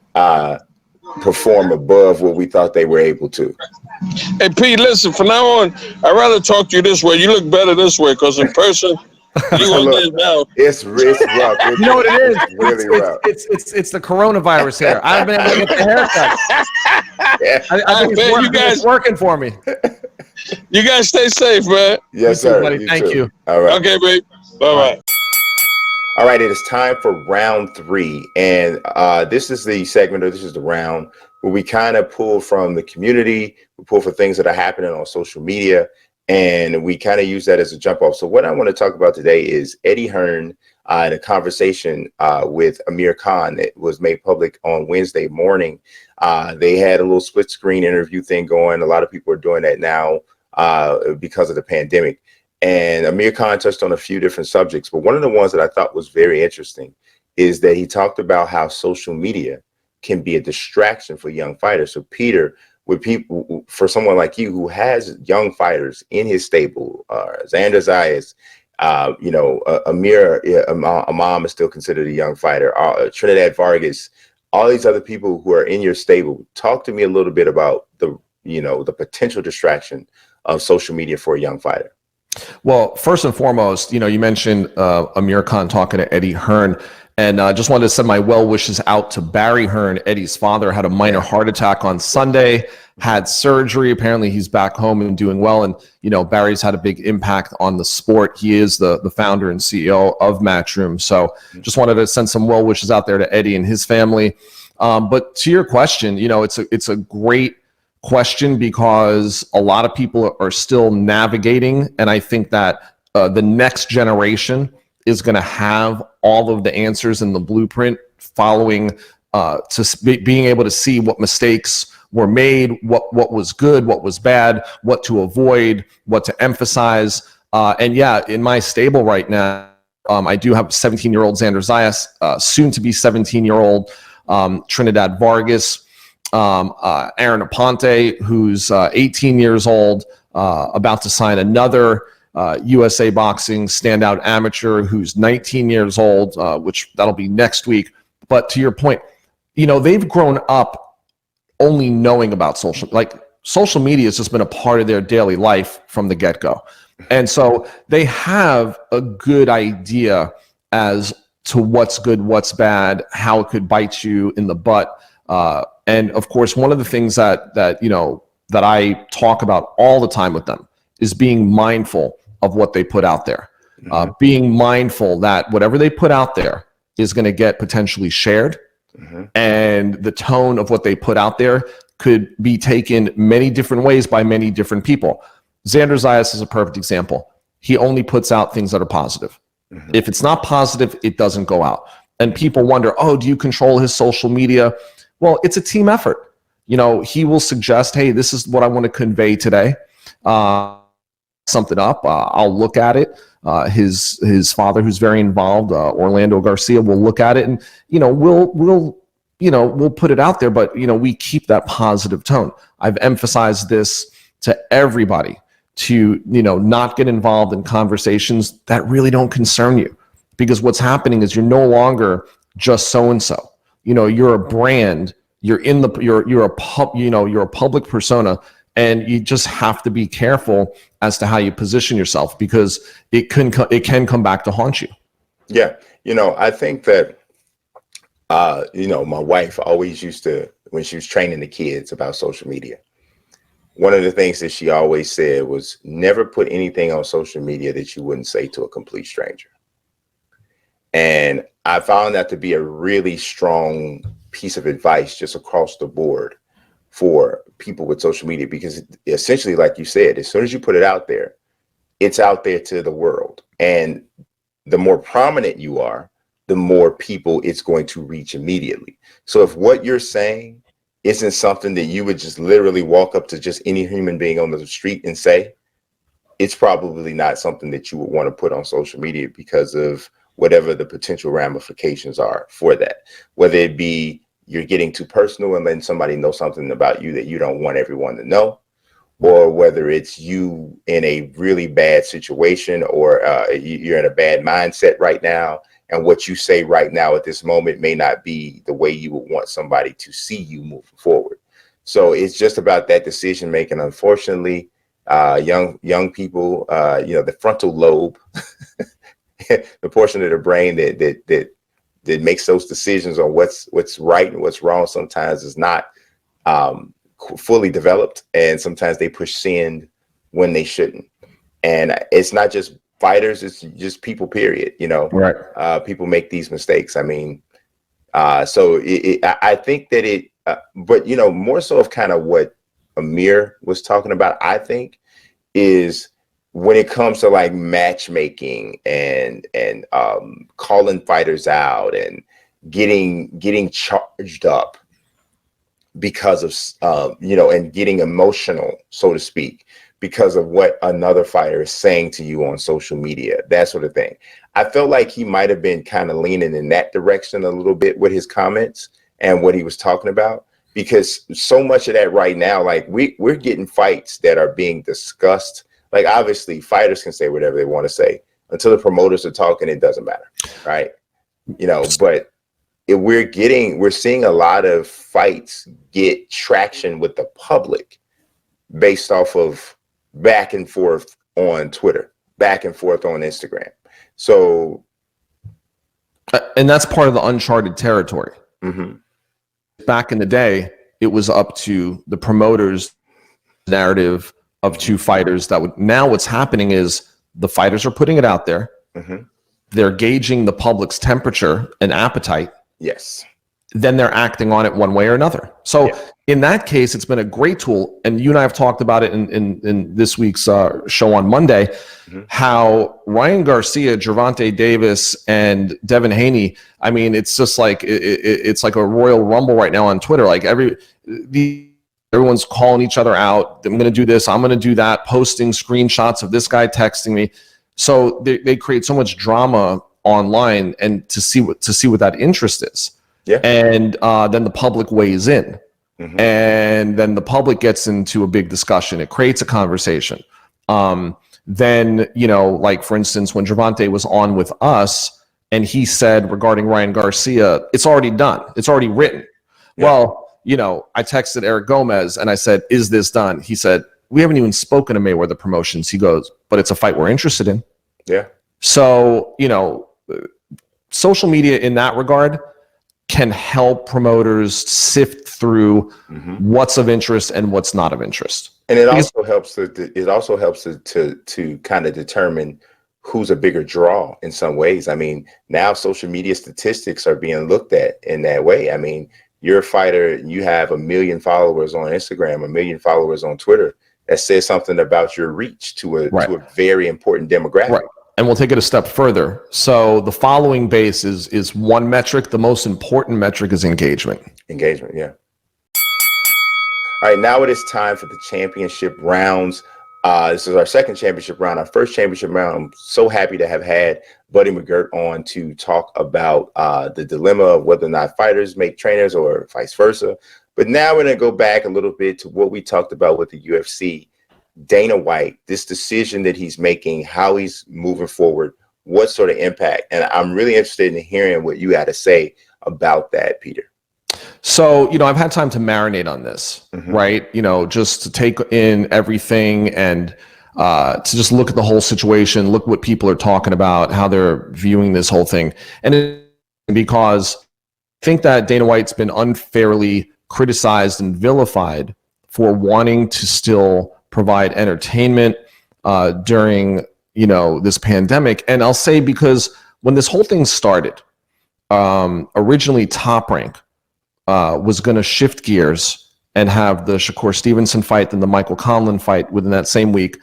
perform above what we thought they were able to. Hey, Pete, listen, from now on, I'd rather talk to you this way. You look better this way, because in person, you on Look, this now. it's rough. You know what it is? It's really rough. It's the coronavirus hair. I haven't been able to get the haircut. Yeah. I think it's working for me. You guys stay safe, man. Yes, You too, sir. buddy. Thank you. All right. Okay, babe. Bye-bye. All right, it is time for round 3. And this is the segment, or this is the round where we kind of pull from the community, we pull for things that are happening on social media, and we kind of use that as a jump off. So what I want to talk about today is Eddie Hearn in a conversation with Amir Khan that was made public on Wednesday morning. They had a little split screen interview thing going. A lot of people are doing that now because of the pandemic. And Amir Khan touched on a few different subjects, but one of the ones that I thought was very interesting is that he talked about how social media can be a distraction for young fighters. So Peter, for someone like you who has young fighters in his stable, Xander Zayas, Amir Imam is still considered a young fighter, Trinidad Vargas, all these other people who are in your stable. Talk to me a little bit about the potential distraction of social media for a young fighter. Well, first and foremost, you mentioned Amir Khan talking to Eddie Hearn, and just wanted to send my well wishes out to Barry Hearn. Eddie's father had a minor heart attack on Sunday, had surgery. Apparently he's back home and doing well. And, Barry's had a big impact on the sport. He is the founder and CEO of Matchroom. So just wanted to send some well wishes out there to Eddie and his family. But to your question, it's a great question because a lot of people are still navigating. And I think that the next generation is going to have all of the answers in the blueprint following being able to see what mistakes were made, what was good, what was bad, what to avoid, what to emphasize. And yeah, in my stable right now, I do have 17-year-old Xander Zayas, soon to be 17-year-old Trinidad Vargas, Aaron Aponte, who's 18 years old, about to sign another USA Boxing standout amateur who's 19 years old, which that'll be next week. But to your point, they've grown up only knowing about social media has just been a part of their daily life from the get-go. And so they have a good idea as to what's good, what's bad, how it could bite you in the butt. And of course, one of the things that I talk about all the time with them is being mindful of what they put out there. Being mindful that whatever they put out there is going to get potentially shared. And the tone of what they put out there could be taken many different ways by many different people. Xander Zayas is a perfect example. He only puts out things that are positive. If it's not positive, it doesn't go out. And people wonder, do you control his social media? Well, it's a team effort. He will suggest, hey, this is what I want to convey today. Something up. I'll look at it. His father, who's very involved, Orlando Garcia, will look at it, and we'll put it out there. But we keep that positive tone. I've emphasized this to everybody to not get involved in conversations that really don't concern you, because what's happening is you're no longer just so and so. You're a brand. You're a public persona. And you just have to be careful as to how you position yourself, because it can come back to haunt you. Yeah. I think that, my wife always used to, when she was training the kids about social media, one of the things that she always said was never put anything on social media that you wouldn't say to a complete stranger. And I found that to be a really strong piece of advice just across the board for people with social media, because essentially, like you said, as soon as you put it out there, it's out there to the world. And the more prominent you are, the more people it's going to reach immediately. So if what you're saying isn't something that you would just literally walk up to just any human being on the street and say, it's probably not something that you would want to put on social media because of whatever the potential ramifications are for that, whether it be you're getting too personal and letting somebody know something about you that you don't want everyone to know, or whether it's you in a really bad situation, or you're in a bad mindset right now, and what you say right now at this moment may not be the way you would want somebody to see you moving forward. So it's just about that decision making. Unfortunately, young people, the frontal lobe, the portion of the brain that makes those decisions on what's right and what's wrong, sometimes is not fully developed, and sometimes they push send when they shouldn't. And it's not just fighters; it's just people. Period. Right. People make these mistakes. I mean, so I think that but more so of kind of what Amir was talking about, I think, is when it comes to like matchmaking and calling fighters out and getting charged up because of and getting emotional, so to speak, because of what another fighter is saying to you on social media, that sort of thing. I felt like he might have been kind of leaning in that direction a little bit with his comments and what he was talking about, because so much of that right now, like we're getting fights that are being discussed. Like, obviously fighters can say whatever they want to say until the promoters are talking, it doesn't matter. Right. But we're seeing a lot of fights get traction with the public based off of back and forth on Twitter, back and forth on Instagram. So, and that's part of the uncharted territory. Mm-hmm. Back in the day, it was up to the promoters' narrative of two fighters that would. Now what's happening is the fighters are putting it out there. Mm-hmm. They're gauging the public's temperature and appetite. Yes. Then they're acting on it one way or another. So in that case, it's been a great tool. And you and I have talked about it in this week's show on Monday, how Ryan Garcia, Gervonta Davis, and Devin Haney, I mean, it's just like, it's like a Royal Rumble right now on Twitter. Like everyone's calling each other out. I'm going to do this. I'm going to do that. Posting screenshots of this guy texting me. So they create so much drama online, and to see what that interest is. Yeah. And then the public weighs in, and then the public gets into a big discussion. It creates a conversation. Then, like for instance, when Gervonta was on with us and he said regarding Ryan Garcia, it's already done. It's already written. Yeah. Well, I texted Eric Gomez and I said, is this done? He said, we haven't even spoken to Mayweather Promotions. He goes, but it's a fight we're interested in. Yeah. So, social media in that regard can help promoters sift through what's of interest and what's not of interest. And it also helps to kind of determine who's a bigger draw in some ways. I mean, now social media statistics are being looked at in that way. I mean, you're a fighter, you have 1 million followers on Instagram, 1 million followers on Twitter. That says something about your reach to a very important demographic. Right. And we'll take it a step further. So the following base is one metric. The most important metric is engagement. Engagement, yeah. All right, now it is time for the championship rounds. This is our second championship round. Our first championship round, I'm so happy to have had Buddy McGirt on to talk about the dilemma of whether or not fighters make trainers or vice versa. But now we're going to go back a little bit to what we talked about with the UFC. Dana White, this decision that he's making, how he's moving forward, what sort of impact. And I'm really interested in hearing what you had to say about that, Peter. So, I've had time to marinate on this, right? Just to take in everything and to just look at the whole situation, look what people are talking about, how they're viewing this whole thing. And because I think that Dana White's been unfairly criticized and vilified for wanting to still provide entertainment during, this pandemic. And I'll say, because when this whole thing started, originally Top Rank was going to shift gears and have the Shakur Stevenson fight and the Michael Conlan fight within that same week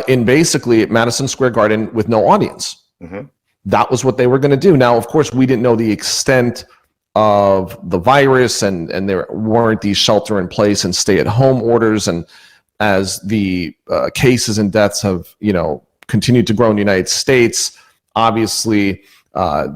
in basically Madison Square Garden with no audience. That was what they were going to do. Now, of course, we didn't know the extent of the virus, and there weren't these shelter in place and stay at home orders. And as the cases and deaths have, continued to grow in the United States, obviously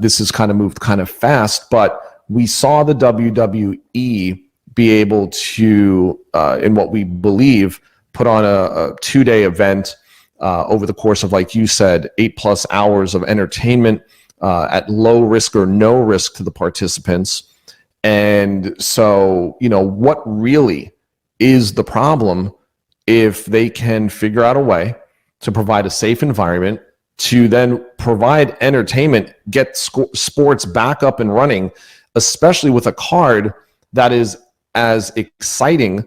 this has kind of moved kind of fast. But we saw the WWE be able to, in what we believe, put on a 2-day event over the course of, like you said, 8+ hours of entertainment at low risk or no risk to the participants. And so, what really is the problem if they can figure out a way to provide a safe environment to then provide entertainment, get sports back up and running, especially with a card that is as exciting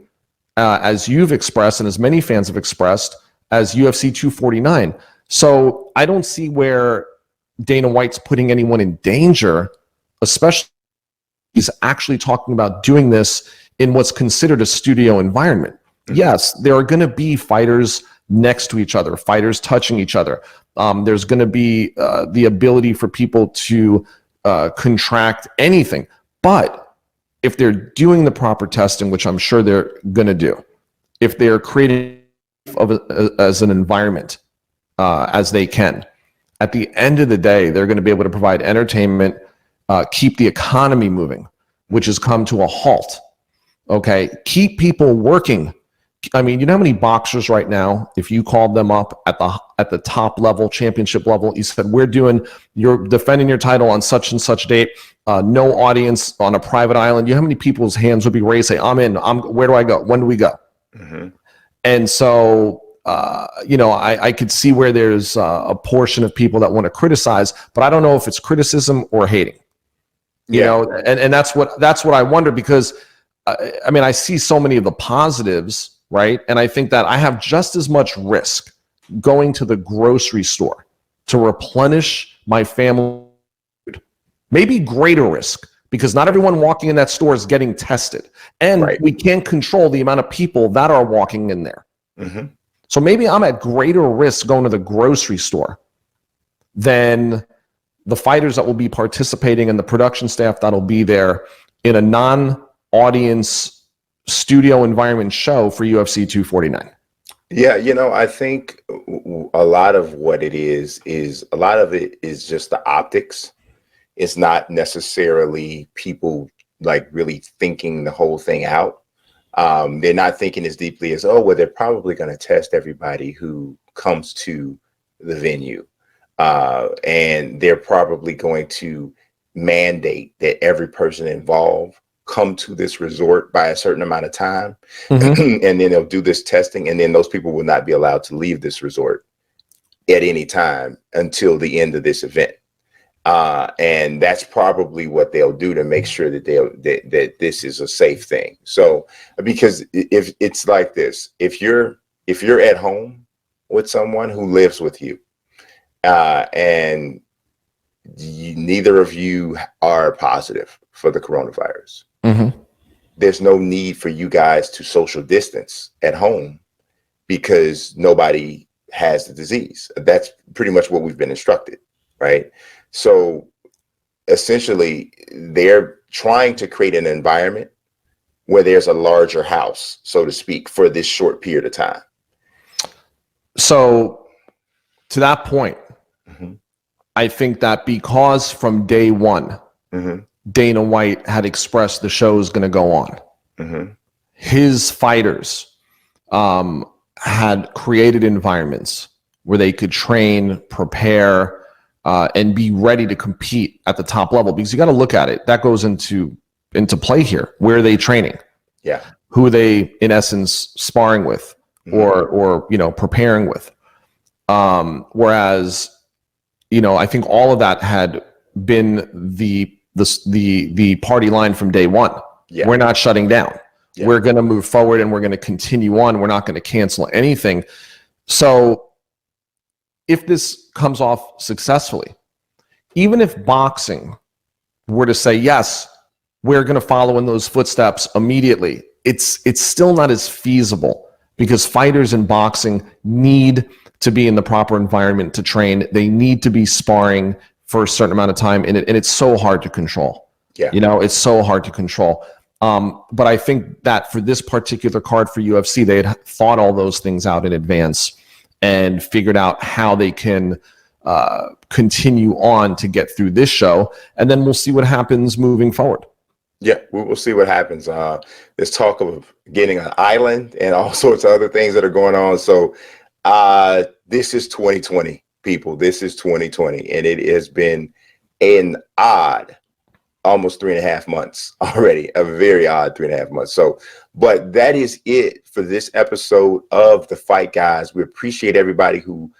as you've expressed and as many fans have expressed as UFC 249. So I don't see where Dana White's putting anyone in danger, especially he's actually talking about doing this in what's considered a studio environment. Yes, there are going to be fighters next to each other, fighters touching each other. There's going to be the ability for people to contract anything. But if they're doing the proper testing, which I'm sure they're going to do, if they're creating as an environment as they can, at the end of the day, they're going to be able to provide entertainment, keep the economy moving, which has come to a halt. Okay, keep people working. I mean, you know how many boxers right now, if you called them up at the top level, championship level, you said, you're defending your title on such and such date, no audience on a private island. You know how many people's hands would be raised, say, I'm in, where do I go? When do we go? Mm-hmm. And so, I could see where there's a portion of people that want to criticize, but I don't know if it's criticism or hating, and that's what I wonder, because I see so many of the positives, right? And I think that I have just as much risk going to the grocery store to replenish my family food, maybe greater risk, because not everyone walking in that store is getting tested. And we can't control the amount of people that are walking in there. Mm-hmm. So maybe I'm at greater risk going to the grocery store than the fighters that will be participating and the production staff that'll be there in a non-audience studio environment show for UFC 249. Yeah, I think a lot of what it is a lot of it is just the optics. It's not necessarily people like really thinking the whole thing out. They're not thinking as deeply as, they're probably going to test everybody who comes to the venue. And they're probably going to mandate that every person involved come to this resort by a certain amount of time. Mm-hmm. And then they'll do this testing, and then those people will not be allowed to leave this resort at any time until the end of this event. And that's probably what they'll do to make sure that that this is a safe thing. So, because if it's like this, if you're at home with someone who lives with you, and neither of you are positive for the coronavirus, mm-hmm. there's no need for you guys to social distance at home because nobody has the disease. That's pretty much what we've been instructed, right? So essentially, they're trying to create an environment where there's a larger house, so to speak, for this short period of time. So to that point, mm-hmm. I think that because from day one, mm-hmm. Dana White had expressed the show is going to go on, mm-hmm. his fighters had created environments where they could train, prepare, and be ready to compete at the top level. Because you got to look at it. That goes into play here. Where are they training? Yeah. Who are they, in essence, sparring with, mm-hmm. or preparing with? Whereas, I think all of that had been the party line from day one. Yeah. We're not shutting down. Yeah. We're going to move forward and we're going to continue on. We're not going to cancel anything. So if this comes off successfully, even if boxing were to say, yes, we're going to follow in those footsteps immediately, it's still not as feasible because fighters in boxing need to be in the proper environment to train. They need to be sparring for a certain amount of time, and it's so hard to control. Yeah. It's so hard to control. But I think that for this particular card for UFC, they had thought all those things out in advance and figured out how they can continue on to get through this show, and then we'll see what happens moving forward. Yeah, we'll see what happens. There's talk of getting an island and all sorts of other things that are going on. So this is 2020, people. This is 2020, and it has been an odd almost 3.5 months already, a very odd 3.5 months. So, but that is it for this episode of The Fight Guys. We appreciate everybody who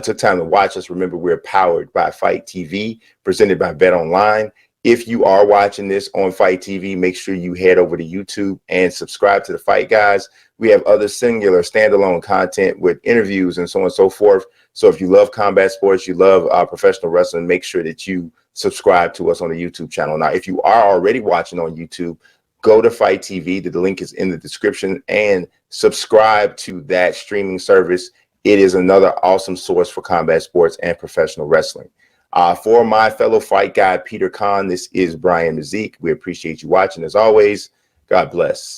took time to watch us. Remember, we're powered by Fight TV, presented by Bet Online. If you are watching this on Fight TV, make sure you head over to YouTube and subscribe to The Fight Guys. We have other singular standalone content with interviews and so on and so forth. So if you love combat sports, you love professional wrestling, make sure that you subscribe to us on the YouTube channel. Now, if you are already watching on YouTube, go to Fight TV. The link is in the description, and subscribe to that streaming service. It is another awesome source for combat sports and professional wrestling. For my fellow fight guy, Peter Kahn, this is Brian Mazique. We appreciate you watching as always. God bless.